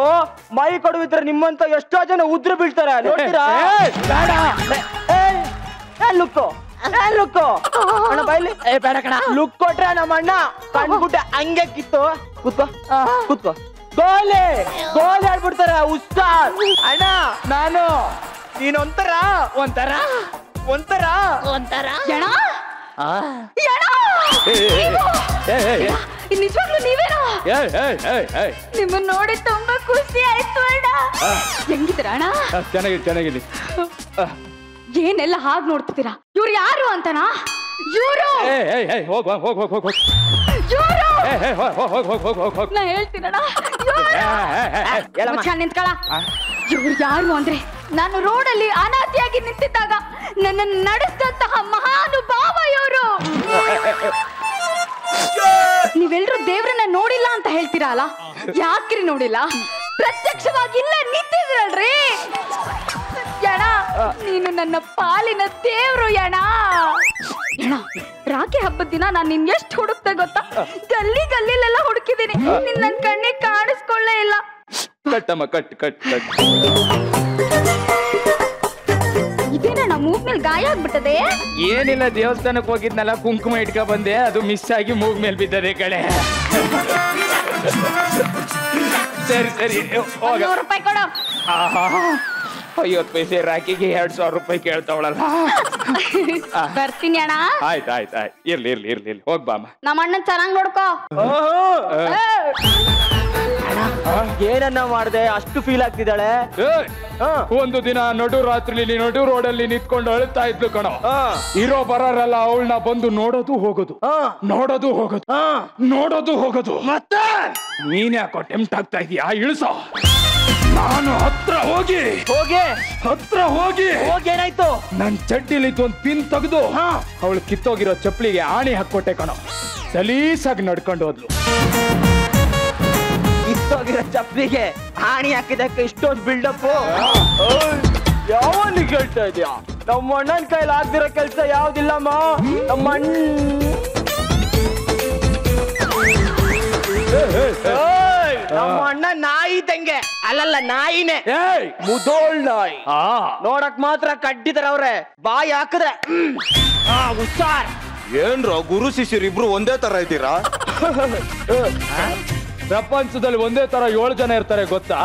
ಮೈ ಕೊಡುವಿದ್ರೆ ನಿಮ್ಮಂತ ಎಷ್ಟೋ ಜನ ಉದ್ರ ಬೀಳ್ತಾರೆ ನೋಡ್ತೀರಾ? ಲುಕ್ಕು ಅಣ್ಣ ಬೈಲಿ ಬೇಡ ಕಣ. ಲುಕ್ ಕೊಟ್ರೆ ನಮ್ಮ ಅಣ್ಣ ಕಣ್ಬಿಟ್ಟೆ ಹಂಗೆ ಕಿತ್ತು. ಕೂತ್ಕೋ ಗೋಲಿ ಆಡ್ಬಿಡ್ತಾರೆ ಉಸ್ತಾದ್. ಅಣ್ಣ ನಾನು ನೀನೊಂಥರ ನಿಜವಾಗ್ಲೂ ನೀವೇನೋ? ನಿಮ್ಮನ್ನ ನೋಡಿ ತುಂಬಾ ಖುಷಿ ಆಯ್ತು ಅಣ್ಣ. ಹೆಂಗಿದ್ದೀರ ಅಣ್ಣ? ಚೆನ್ನಾಗಿದ್ದೀನಿ. ಏನೆಲ್ಲ ಹಾಗೆ ನೋಡ್ತಿದ್ದೀರಾ? ಇವ್ರು ಯಾರು ಅಂತನಾ? ಇವ್ರು ನಾ ಹೇಳ್ತೀನಣ್ಣ. ನಿಂತ್ಕಳ. ಇವ್ರು ಯಾರು ಅಂದ್ರೆ ನಾನು ರೋಡಲ್ಲಿ ಅನಾಥಿಯಾಗಿ ನಿಂತಿದ್ದಾಗ ನನ್ನ ನಡೆಸಿದಂತಹ ಮಹಾನುಭಾವ ಇವರು. ನೀವೆಲ್ರೂ ದೇವ್ರನ್ನ ನೋಡಿಲ್ಲ ಅಂತ ಹೇಳ್ತೀರಾ ಅಲ್ಲ? ಯಾಕ್ರಿ ನೋಡಿಲ್ಲ? ಪ್ರತ್ಯಕ್ಷವಾಗಿ ಇಲ್ಲ ನಿಂತಿದ್ರಲ್ರಿ. ಯಣ ನೀನು ನನ್ನ ಪಾಲಿನ ದೇವ್ರು ಯಣ. ರಾಖಿ ಹಬ್ಬದ ದಿನ ನಾನು ನಿನ್ ಎಷ್ಟು ಹುಡುಕ್ತೆ ಗೊತ್ತಾ? ಗಲ್ಲಿಲೆಲ್ಲ ಹುಡುಕಿದೀನಿ, ನಿನ್ ನನ್ ಕಣ್ಣಿಗೆ ಕಾಣಿಸ್ಕೊಳ್ಳೇ ಇಲ್ಲ. ಕಟ್ಟಮ್ಮ ಕಟ್ ಇದೇನಣ್ಣ ಮೂಗ್ ಮೇಲೆ ಗಾಯ ಆಗ್ಬಿಟ್ಟದೆ? ಏನಿಲ್ಲ, ದೇವಸ್ಥಾನಕ್ಕೆ ಹೋಗಿದ್ನಲ್ಲ, ಕುಂಕುಮ ಇಟ್ಕ ಬಂದೆ, ಅದು ಮಿಸ್ ಆಗಿ ಮೂಗ್ ಮೇಲೆ ಬಿದ್ದದೆ ಕಡೆ. ಸರಿ 100 ರೂಪಾಯಿ ಕೊಡು. 50 ಪೈಸೆ ರಾಖಿಗೆ 2000 ರೂಪಾಯಿ ಕೇಳ್ತಾವಳಲ್ಲ. ಬರ್ತೀನಿ ಅಣ್ಣ. ಆಯ್ತು ಇರ್ಲಿ ಹೋಗ್ಬಾಮ. ನಮ್ಮ ಅಣ್ಣನ್ ಚೆನ್ನಾಗ್ ನೋಡ್ಕೋ. ಏನನ್ನ ಮಾಡ್ದೆ ಅಷ್ಟು ಫೀಲ್ ಆಗ್ತಿದ್ದಾಳೆ? ಒಂದು ದಿನ ನಡು ರಾತ್ರಿಲಿ ನಡು ರೋಡಲ್ಲಿ ನಿಂತ್ಕೊಂಡು ಅಳ್ತಾ ಇದ್ಲು ಕಣ. ಇರೋ ಬರೋರೆಲ್ಲ ಅವಳನ್ನ ಬಂದು ನೋಡೋದು ಹೋಗೋದು. ಮತ್ತೆ ನೀನ್ ಯಾಕೋ ಟೆಂಪ್ಟ್ ಆಗ್ತಾ ಇದೀಯಾ? ಇಳಿಸೋ. ನಾನು ಹತ್ರ ಹೋಗಿ ಏನಾಯ್ತು? ನನ್ ಚಡ್ಡಿಲಿದ್ದು ಒಂದ್ ಪಿನ್ ತೆಗೆದು ಅವಳು ಕಿತ್ತೋಗಿರೋ ಚಪ್ಪಲಿಗೆ ಆಣಿ ಹಾಕೊಟ್ಟೆ ಕಣ. ಸಲೀಸಾಗಿ ನಡ್ಕೊಂಡು ಹೋದ್ಲು. ಕಿತ್ತೋಗಿರೋ ಚಪ್ಪಲಿಗೆ ಆಣಿ ಹಾಕಿದಕ್ಕೆ ಇಷ್ಟೊಂದು ಬಿಲ್ಡಪ್ ಯಾವನಿಗೆ ಹೇಳ್ತಾ ಇದೀಯಾ? ನಮ್ಮ ಅಣ್ಣನ ಕೈಲಿ ಆಗ್ದಿರೋ ಕೆಲ್ಸ ಯಾವ್ದಿಲ್ಲಮ್ಮ. ನಮ್ಮ ಅಣ್ಣ ನಾಯಿ ತಂಗೆ ಅಲ್ಲಲ್ಲ ನಾಯಿನೇ, ಮುದೋಳ್ ನಾಯಿ. ನೋಡಕ್ ಮಾತ್ರ ಕಡ್ಡಿದಾರ ಅವ್ರೆ, ಬಾಯಿ ಹಾಕಿದ್ರೆ ಹುಷಾರ್. ಏನ್ರೋ ಗುರು ಶಿಷ್ಯರು ಇಬ್ರು ಒಂದೇ ತರ ಇದ್ದೀರಾ? ಪ್ರಪಂಚದಲ್ಲಿ ಒಂದೇ ತರ 7 ಜನ ಇರ್ತಾರೆ ಗೊತ್ತಾ?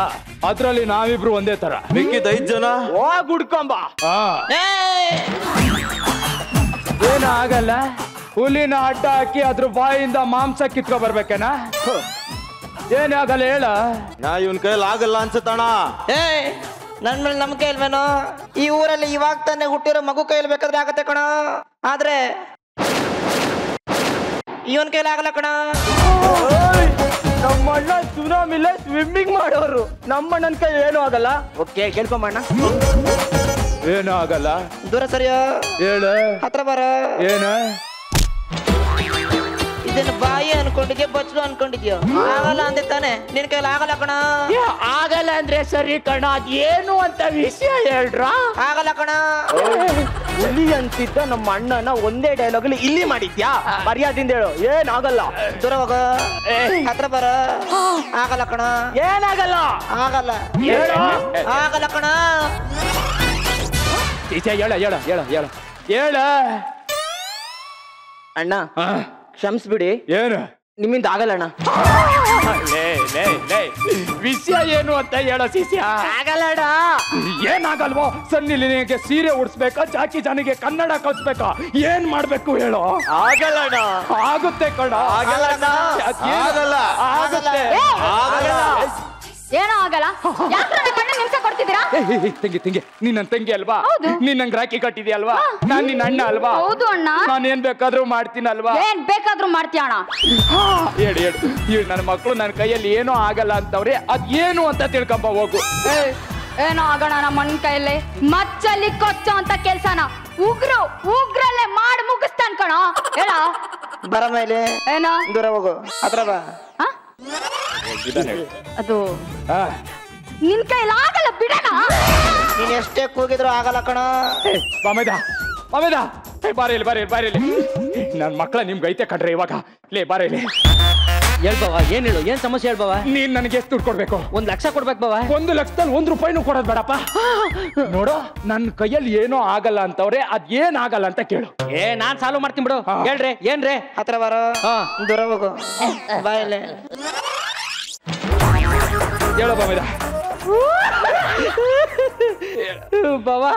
ಅದ್ರಲ್ಲಿ ನಾವಿಬ್ರು ಒಂದೇ ತರ. ಮಿಕ್ಕಿದ 5 ಜನ ಹೋಗ್ ಹುಡ್ಕೊಂಬ. ಏನಾಗಲ್ಲ, ಹುಲಿನ ಅಡ್ಡ ಹಾಕಿ ಅದ್ರ ಬಾಯಿಂದ ಮಾಂಸ ಕಿತ್ಕೊ ಬರ್ಬೇಕೇನ? ಏನಾಗಲ್ಲ ಹೇಳ. ನಾ ಇವನ್ ಕೈಲಿ ಆಗಲ್ಲ ಅನ್ಸತ್ತಣ. ನನ್ ಮೇಲೆ ನಮ್ಗೆ ಇಲ್ವೇನೋ? ಈ ಊರಲ್ಲಿ ಇವಾಗ ತಾನೆ ಹುಟ್ಟಿರೋ ಮಗು ಕೈಲಿ ಬೇಕಾದ್ರೆ ಆಗತ್ತೆ ಕಣ, ಆದ್ರೆ ಇವನ್ ಕೈಲಿ ಆಗಲ್ಲ ಕಣ. ನಮ್ಮಣ್ಣ ಸುನಾಮಿಲೆ ಸ್ವಿಮ್ಮಿಂಗ್ ಮಾಡೋರು. ನಮ್ಮಣ್ಣನ ಕೈ ಏನೂ ಆಗಲ್ಲ. ಓಕೆ ಕೇಳ್ಕೊಂಬಣ್ಣ. ಏನೂ ಆಗಲ್ಲ. ದೂರ ಸರಿಯೋ ಹೇಳು. ಹತ್ರ ಬರ. ಏನು ಇದನ್ನ ಬಾಯಿ ಅನ್ಕೊಂಡಿದ್ಯಾ ಬಚ್ಚಲು ಅನ್ಕೊಂಡಿದ್ಯೋ? ಆಗಲ್ಲ ಅಂದೆ ತಾನೆ, ನಿನ್ ಕೈಲಿ ಆಗಲ್ಲ ಕಣ. ಆಗಲ್ಲ ಅಂದ್ರೆ ಸರಿ ಕಣ, ಅದೇನು ಅಂತ ವಿಷಯ ಹೇಳ್ರ. ಆಗಲ್ಲ ಕಣ. ಹುಲಿ ಅಂತಿದ್ದ ನಮ್ಮ ಅಣ್ಣನ ಒಂದೇ ಡೈಲಾಗ್ ಅಲ್ಲಿ ಇಲ್ಲಿ ಮಾಡಿದ್ಯಾ? ಮರ್ಯಾದಿಂದ ಹೇಳು. ಏನಾಗಲ್ಲ. ದೂರ ಹೋಗ, ಹತ್ರ ಬರ. ಆಗಲ್ಲ ಕಣ. ಏನಾಗಲ್ಲ. ಆಗಲ್ಲ. ಆಗಲ್ಲ ಕಣ. ಹೇಳ ಅಣ್ಣ ಕ್ಷಮಿಸ್ಬಿಡಿ. ಏನು ನಿಮ್ಮಿಂದ ಆಗಲ್ಲ ಅಣ್ಣ. ವಿಷಯ ಏನು ಅಂತ ಹೇಳೋ ಶಿಷ್ಯ. ಆಗಲ್ಲ. ಏನಾಗಲ್ವೋ? ಸನ್ನಿಲಿನಿಗೆ ಸೀರೆ ಉಡ್ಸ್ಬೇಕಾ? ಜಾಕಿ ಜಾನಿಗೆ ಕನ್ನಡ ಕಲ್ಸ್ಬೇಕಾ? ಏನ್ ಮಾಡ್ಬೇಕು ಹೇಳೋ? ಆಗಲ್ಲ. ಆಗುತ್ತೆ ಕಣ. ಆಗಲ್ಲ. ಆಗುತ್ತೆ. ಏನೋ ಆಗಲ್ಲ ಯಾಕೆ ನಮ್ಮ ಅಣ್ಣ ನಿಮ್ಸ ಕೊಡ್ತಿದ್ದೀರಾ? ತಂಗಿ ನೀನ್ ನನ್ ತಂಗಿ ಅಲ್ವಾ? ನೀನ್ ನಂಗೆ ರಾಖಿ ಕಟ್ಟಿದ್ಯಾ ಅಲ್ವಾ? ನಾನ್ ನಿನ್ನ ಅಣ್ಣ ಅಲ್ವಾ? ಹೌದು ಅಣ್ಣ. ನಾನು ಏನ್ ಬೇಕಾದ್ರೂ ಮಾಡ್ತೀನಲ್ವಾ? ಏನ್ ಬೇಕಾದ್ರೂ ಮಾಡ್ತೀಯ ಅಣ್ಣ. ಹೇಳು ನನ್ನ ಮಕ್ಕಳು ನನ್ನ ಕೈಯಲ್ಲಿ ಏನೋ ಆಗಲ್ಲ ಅಂತವ್ರೆ ಅದ್ ಏನು ಅಂತ ತಿಳ್ಕೊಂಬ ಹೋಗು. ಏನೋ ಆಗೋಣ ನಮ್ಮ ಅಣ್ಣನ ಕೈಯಲ್ಲಿ ಮಚ್ಚಲ್ಲಿ ಕೊಚ್ಚೋ ಅಂತ ಕೆಲ್ಸನ ಉಗ್ರಲ್ಲೇ ಮಾಡಿ ಮುಗಿಸ್ತಾನ ಕಣೋ. ಹೇಳ ಬರ ಮೇಲೆ ಏನೋ ದೂರ ಹೋಗು, ಹತ್ರ ಬಾ. ಅದು ನಿನ್ ಕೈಲಿ ಆಗಲ್ಲ ಬಿಡಣ. ನೀನ್ ಎಷ್ಟೇ ಕೂಗಿದ್ರು ಆಗಲ್ಲ ಕಣ. ಬಾಮೇದ ಬಾರಿ ನನ್ ಮಕ್ಕಳ ನಿಮ್ಗೆ ಐತೆ ಕಟ್ರೆ ಇವಾಗ. ಲೇ ಬಾರ ಇಲ್ಲಿ. ಹೇಳ್ಬವ ಏನ್ ಹೇಳು, ಏನ್ ಸಮಸ್ಯೆ ಹೇಳ್ಬವ? ನೀನ್ ನನಗೆ ಎಷ್ಟು ದುಡ್ಡು ಕೊಡ್ಬೇಕು? 1 ಲಕ್ಷ ಕೊಡ್ಬೇಕು ಬವ. 1 ಲಕ್ಷದಲ್ಲಿ 1 ರೂಪಾಯಿನೂ ಕೊಡೋದ್ ಬೇಡಪ್ಪ. ನೋಡು ನನ್ನ ಕೈಯಲ್ಲಿ ಏನೋ ಆಗಲ್ಲ ಅಂತವ್ರೆ ಅದ್ ಏನ್ ಆಗಲ್ಲ ಅಂತ ಕೇಳು. ನಾನ್ ಸಾಲ್ವ್ ಮಾಡ್ತೀನಿ ಬಿಡು. ಹೇಳ್ರಿ ಏನ್ರಿ? ಹತ್ರ ಬರೋ, ದೂರ ಹೋಗು, ಬಾಯಲ್ಲೇ ಹೇಳೋ ಬಾಮೇದ. ಬಾವಾ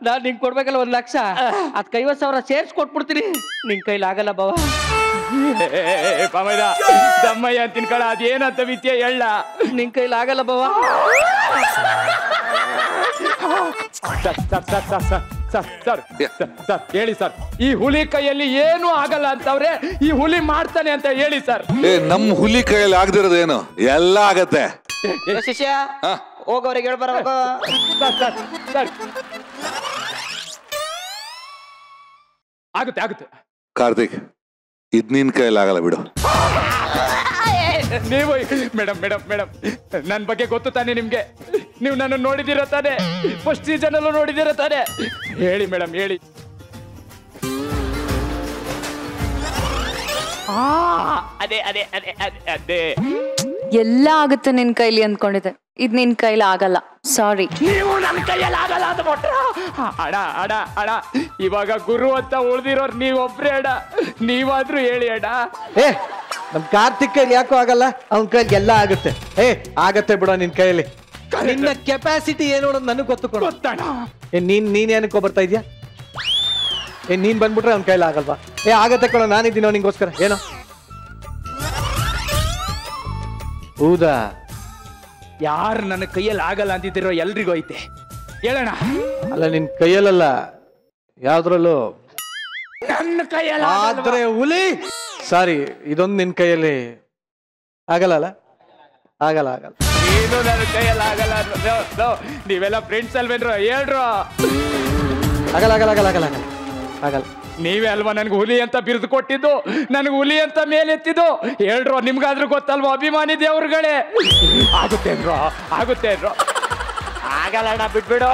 ನಾನ್ ನಿಂಗೆ ಕೊಡ್ಬೇಕಲ್ಲ 1 ಲಕ್ಷ, ಅದಕ್ಕೆ 50,000 ಸೇರ್ಸ್ ಕೊಟ್ಬಿಡ್ತೀನಿ. ನಿನ್ ಕೈಲಿ ಆಗಲ್ಲ ಬಾವಾ. ಬಾಮೇದ ದಮ್ಮಯ್ಯ ಅಂತಿನ ಕಳ ಅದೇನಂತ ವಿದ್ಯೆ ಹೇಳ. ನಿನ್ ಕೈಲಿ ಆಗಲ್ಲ ಬಾವಾ. ಸರ್ ಹೇಳಿ ಸರ್, ಈ ಹುಲಿ ಕೈಯಲ್ಲಿ ಏನು ಆಗಲ್ಲ ಅಂತವ್ರೆ ಈ ಹುಲಿ ಮಾಡ್ತಾನೆ ಅಂತ ಹೇಳಿ ಸರ್. ನಮ್ ಹುಲಿ ಕೈಯಲ್ಲಿ ಆಗದಿರೋದು ಏನು? ಎಲ್ಲ ಆಗತ್ತೆ. ಶಿಷ್ಯ ಹೋಗೋರಿಗೆ ಹೇಳ್ಬಾರ. ಆಗುತ್ತೆ ಕಾರ್ತಿಕ್, ಇದ್ ನಿನ್ ಕೈಯಲ್ಲಿ ಆಗಲ್ಲ ಬಿಡು. ನೀವು ಮೇಡಮ್ ನನ್ ಬಗ್ಗೆ ಗೊತ್ತು ತಾನೆ ನಿಮ್ಗೆ? ನೀವು ನನ್ನ ನೋಡಿದಿರ ತಾನೆ? ಫಸ್ಟ್ ಸೀಸನ್ ಅಲ್ಲೂ ನೋಡಿದಿರ ತಾನೆ? ಹೇಳಿ ಮೇಡಮ್ ಹೇಳಿ. ಅದೇ ಎಲ್ಲ ಆಗುತ್ತೆ ನಿನ್ ಕೈಲಿ ಅಂದ್ಕೊಂಡಿದ್ದೆ, ಇದ್ ನಿನ್ ಕೈಲಿ ಆಗಲ್ಲ. ಸಾರಿ. ನೀವು ನನ್ನ ಕೈಯಲ್ಲಿ ಆಗಲ್ಲ ಅಂತ ಕೊಟ್ರ? ಅಡ ಇವಾಗ ಗುರು ಅಂತ ಉಳ್ದಿರೋರ್ ನೀವೊಬ್ರೇ ಅಡ. ನೀವಾದ್ರೂ ಹೇಳಿ ಅಡ. ನಮ್ ಕಾರ್ತಿಕ್ ಕೈಲಿ ಯಾಕೋ ಆಗಲ್ಲ, ಅವನ ಕೈಲಿ ಎಲ್ಲ ಆಗುತ್ತೆ. ಆಗತ್ತೆ ಬಿಡೋ ನಿನ್ ಕೈಯಲ್ಲಿ. ನಿನ್ನ ಕೆಪಾಸಿಟಿ ಏನು ಅನ್ನೋದು ನನಗೆ ಗೊತ್ತಣ. ನೀನ್ ಏನಕ್ಕೋ ಬರ್ತಾ ಇದ್ಯಾ? ನೀನ್ ಬಂದ್ಬಿಟ್ರೆ ಅವ್ನ ಕೈಲಿ ಆಗಲ್ವಾ? ಆಗತ್ತೆ ಕಣೋ, ನಾನಿದ್ದೀನೋ ನಿಂಗೋಸ್ಕರ. ಏನೋ ಹೌದಾ? ಯಾರು ನನ್ನ ಕೈಯಲ್ಲಿ ಆಗಲ್ಲ ಅಂತಿದ್ದೀರೋ ಎಲ್ರಿಗೂ ಐತೆ, ಹೇಳೋಣ. ಅಲ್ಲ ನಿನ್ ಕೈಯಲ್ಲ, ಯಾವ್ದ್ರಲ್ಲೂ. ನನ್ನ ಕೈಯಲ್ಲಿ ಆದ್ರೆ ಹುಲಿ ಸಾರಿ, ಇದೊಂದು ನಿನ್ ಕೈಯಲ್ಲಿ ಆಗಲ್ಲ. ಆಗಲ್ಲ ಏನು ನನ್ನ ಕೈಯಲ್ಲಿ ಆಗಲ್ಲ. ನೀವೆಲ್ಲ ಫ್ರೆಂಡ್ಸ್ ಅಲ್ವೇನ್ರು? ಹೇಳ್ರು. ಆಗಲ್ಲ. ನೀವೇ ಅಲ್ವಾ ನನ್ಗೆ ಹುಲಿ ಅಂತ ಬಿರುದು ಕೊಟ್ಟಿದ್ದು, ನನ್ಗೆ ಹುಲಿ ಅಂತ ಮೇಲೆತ್ತಿದ್ದು? ಹೇಳ್ರು, ನಿಮ್ಗಾದ್ರೂ ಗೊತ್ತಲ್ವಾ ಅಭಿಮಾನಿ ದೇವ್ರುಗಳೇ. ಆಗುತ್ತೆ ಅಂದ್ರು. ಆಗಲ್ಲ ಬಿಟ್ಬಿಡು.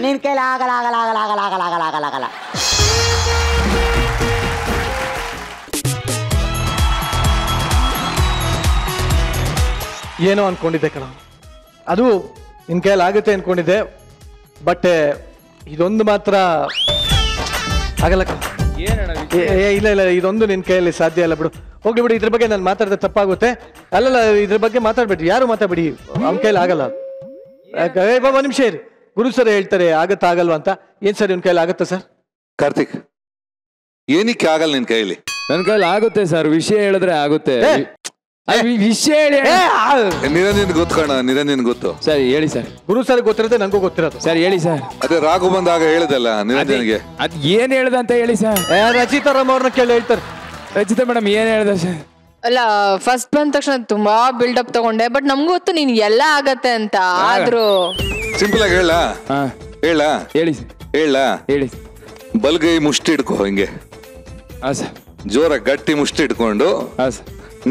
ನಿನ್ ಕೈಲಿ ಆಗಲ್ಲ. ಏನೋ ಅನ್ಕೊಂಡಿದ್ದೆ ಕಣ, ಅದು ನಿನ್ ಕೈಯಲ್ಲಿ ಆಗುತ್ತೆ ಅನ್ಕೊಂಡಿದ್ದೆ. ಬಟ್ ಇದೊಂದು ಮಾತ್ರ ಆಗಲ್ಲ ಕಣ. ಇಲ್ಲ ಇದೊಂದು ನಿನ್ ಕೈಯಲ್ಲಿ ಸಾಧ್ಯ ಇಲ್ಲ ಬಿಡು. ಹೋಗ್ಲಿ ಬಿಡಿ, ಇದ್ರ ಬಗ್ಗೆ ನಾನು ಮಾತಾಡಿದ್ರೆ ತಪ್ಪಾಗುತ್ತೆ. ಅಲ್ಲಲ್ಲ, ಇದ್ರ ಬಗ್ಗೆ ಮಾತಾಡ್ಬೇಡಿ, ಯಾರು ಮಾತಾಡ್ಬಿಡಿ. ಅವನ ಕೈಲಿ ಆಗಲ್ಲ. ಒಂದ್ ನಿಮಿಷ ಇರಿ, ಗುರು ಸರ್ ಹೇಳ್ತಾರೆ ಆಗತ್ತಾ ಆಗಲ್ವಾ ಅಂತ. ಏನ್ ಸರ್ ನಿನ್ ಕೈಲಿ ಆಗುತ್ತಾ ಸರ್? ಕಾರ್ತಿಕ್, ಏನಕ್ಕೆ ಆಗಲ್ಲ ನಿನ್ ಕೈಯಲ್ಲಿ? ನನ್ ಕೈಲಿ ಆಗುತ್ತೆ ಸರ್, ವಿಷಯ ಹೇಳಿದ್ರೆ ಆಗುತ್ತೆ. ವಿಷಯ ಹೇಳಿ. ನಿರಂಜನ್ ಗೊತ್ತು ನಿರಂಜನ್ ಗೊತ್ತು. ಸರಿ ಹೇಳಿ ಸರ್. ಗುರು ಸರ್ ಗೊತ್ತಿರುತ್ತೆ, ನಂಗೂ ಗೊತ್ತಿರೋದು. ಸರ್ ಹೇಳಿ ಸರ್. ಅದೇ ರಾಘು ಬಂದಾಗ ಹೇಳಿದಲ್ಲ ನಿರಂಜನ್ಗೆ. ಅದ್ ಏನ್ ಹೇಳ್ದ ಅಂತ ಹೇಳಿ ಸರ್. ರಚಿತಾ ರಾಮ್ ಅವ್ರನ್ನ ಕೇಳಿ ಹೇಳ್ತಾರೆ. ರಚಿತಾ ಮೇಡಮ್ ಏನ್ ಹೇಳ್ದ ಸರ್? ಅಲ್ಲ, ಫಸ್ಟ್ ಬಂದ ತಕ್ಷಣ ತುಂಬಾ ಬಿಲ್ಡಪ್ ತಗೊಂಡೆ, ಬಟ್ ನಮ್ಗೂ ಗೊತ್ತು ನೀನ್ ಎಲ್ಲ ಆಗತ್ತೆ ಅಂತ. ಆದ್ರೂ ಸಿಂಪಲ್ ಆಗಿ ಹೇಳ ಹೇಳಿ. ಬಲ್ಗೈ ಮುಷ್ಟಿ ಇಡ್ಕೋ, ಹಿಂಗೆ ಜೋರ ಗಟ್ಟಿ ಮುಷ್ಟಿ ಇಟ್ಕೊಂಡು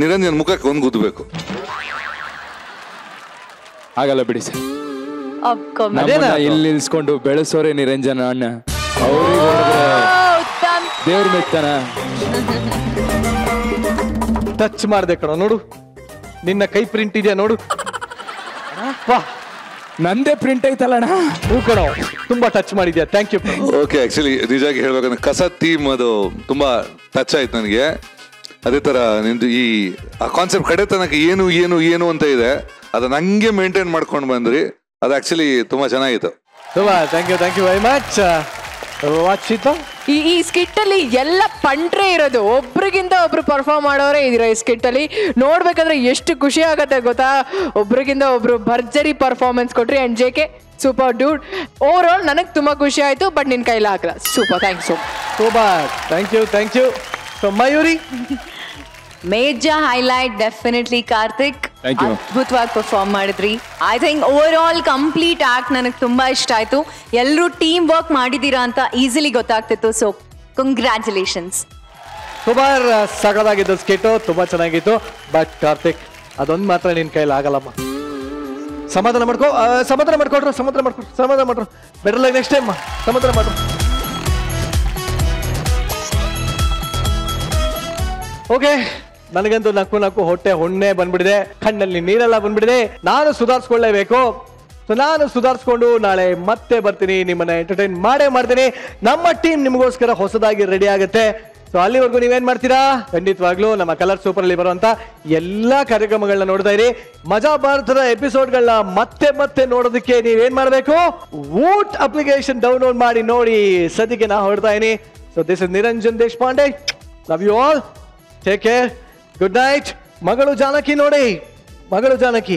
ನಿರಂಜನ್ ಮುಖಕ್ಕೆ ಒಂದ್ ಗುದ್ದಬೇಕು. ಆಗಲ್ಲ ಬಿಡಿ ಸರ್. ಇಲ್ಲಿ ನಿಲ್ಸ್ಕೊಂಡು ಬೆಳೆಸೋರೆ ನಿರಂಜನ ಅಣ್ಣ. ಅವ್ರಿಗೆ ದೇವ್ರ ಮೆತ್ತನ. ಟಚ್ ಮಾಡ್ದೆ ಕಣ, ನೋಡು ನಿನ್ನ ಕೈ ಪ್ರಿಂಟ್ ಇದೆಯಾ ನೋಡು. ನಂದೇ ಪ್ರಿಂಟ್ ಐತಲ್ಲ ಹೂ ಕಣ, ತುಂಬಾ ಟಚ್ ಮಾಡಿದ್ಯಾ. Thank you. ಓಕೆ, ಆಕ್ಚುಲಿ ನಿಜಾಗಿ ಹೇಳ್ಬೇಕಂದ್ರೆ ಕಸ ಥೀಮ್ ಅದು ತುಂಬಾ ಟಚ್ ಆಯ್ತು ನನಗೆ. ಅದೇ ತರ ನಿಂದು ಈ ಆ ಕಾನ್ಸೆಪ್ಟ್ ಕಡೆ ತನಕ ಏನು ಏನು ಏನು ಅಂತ ಇದೆ ಅದನ್ನ ಹಂಗೆ ಮೇಂಟೈನ್ ಮಾಡ್ಕೊಂಡು ಬಂದ್ರಿ. ಅದು ಆಕ್ಚುಲಿ ತುಂಬಾ ಚೆನ್ನಾಗಿತ್ತು. Thank you very much. ಈ ಸ್ಕಿಟ್ ಅಲ್ಲಿ ಎಲ್ಲ ಪಂಟ್ರೆ ಇರೋದು, ಒಬ್ರಿಗಿಂತ ಒಬ್ರು ಪರ್ಫಾರ್ಮ್ ಮಾಡೋರೇ ಇದೀರ ಈ ಸ್ಕಿಟ್ ಅಲ್ಲಿ. ನೋಡ್ಬೇಕಾದ್ರೆ ಎಷ್ಟು ಖುಷಿ ಆಗತ್ತೆ ಗೊತ್ತಾ, ಒಬ್ರಿಗಿಂತ ಒಬ್ರು ಭರ್ಜರಿ ಪರ್ಫಾರ್ಮೆನ್ಸ್ ಕೊಟ್ರಿ. And JK super dude. Over all ನನಗೆ ತುಂಬಾ ಖುಷಿ ಆಯ್ತು, ಬಟ್ ನಿನ್ ಕೈಲ ಹಾಕಲ್ಲ. Super, thanks super, thank you. So Mayuri, major highlight definitely Karthik. Thank you. ಅದ್ಭುತವಾಗಿ ಪರ್ಫಾರ್ಮ್ ಮಾಡಿದ್ರಿ. I think over all complete act ನನಗೆ ತುಂಬಾ ಇಷ್ಟ ಆಯ್ತು. ಎಲ್ಲರೂ ಟೀಮ್ ವರ್ಕ್ ಮಾಡಿದೀರಾ ಅಂತ ಈಸಿಲಿ ಗೊತ್ತಾಗ್ತಿತ್ತು. So congratulations. ಸೂಪರ್, ಸಗದಾಗಿದ್ದು ಸ್ಕಿಟ್ಟು, ತುಂಬಾ ಚೆನ್ನಾಗಿತ್ತು. ಬಟ್ ಕಾರ್ತಿಕ್, ಅದೊಂದು ಮಾತ್ರ ನಿನ್ ಕೈಲಿ ಆಗಲ್ಲಮ್ಮ. ಸಮಾಧಾನ ಮಾಡ್ಕೊಡ್ರು. ಬೆಟರ್ ಲೈಕ್ ನೆಕ್ಸ್ಟ್ ಟೈಮ್ ಸಮಾಧಾನ ಮಾಡ್ರು. ಓಕೆ, ನನಗಂತೂ ನಕ್ಕು ಹೊಟ್ಟೆ ಹೊಣ್ಣೆ ಬಂದ್ಬಿಟ್ಟಿದೆ, ಕಣ್ಣಲ್ಲಿ ನೀರೆಲ್ಲ ಬಂದ್ಬಿಟ್ಟಿದೆ. ನಾನು ಸುಧಾರಿಸ್ಕೊಳ್ಳೇಬೇಕು. ಸೊ ನಾನು ಸುಧಾರಿಸ್ಕೊಂಡು ನಾಳೆ ಮತ್ತೆ ಬರ್ತೀನಿ, ನಿಮ್ಮನ್ನ ಎಂಟರ್ಟೈನ್ ಮಾಡ್ತೀನಿ. ನಮ್ಮ ಟೀಮ್ ನಿಮಗೋಸ್ಕರ ಹೊಸದಾಗಿ ರೆಡಿ ಆಗುತ್ತೆ. ಸೊ ಅಲ್ಲಿವರೆಗೂ ನೀವೇನ್ ಮಾಡ್ತೀರಾ? ಖಂಡಿತವಾಗ್ಲೂ ನಮ್ಮ ಕಲರ್ ಸೂಪರ್ ಅಲ್ಲಿ ಬರುವಂತ ಎಲ್ಲಾ ಕಾರ್ಯಕ್ರಮಗಳನ್ನ ನೋಡ್ತಾ ಇರಿ. ಮಜಾ ಭಾರತದ ಎಪಿಸೋಡ್ಗಳನ್ನ ಮತ್ತೆ ನೋಡೋದಕ್ಕೆ ನೀವೇನ್ ಮಾಡ್ಬೇಕು? ವೂಟ್ ಅಪ್ಲಿಕೇಶನ್ ಡೌನ್ಲೋಡ್ ಮಾಡಿ ನೋಡಿ. ಸದ್ಯಕ್ಕೆ ನಾ ಹೊರಡ್ತಾ ಇದೀನಿ. So this is Niranjan Deshpande. Love you all. Take care. Good night. ಮಗಳು ಜಾನಕಿ ನೋಡಿ, ಮಗಳು ಜಾನಕಿ.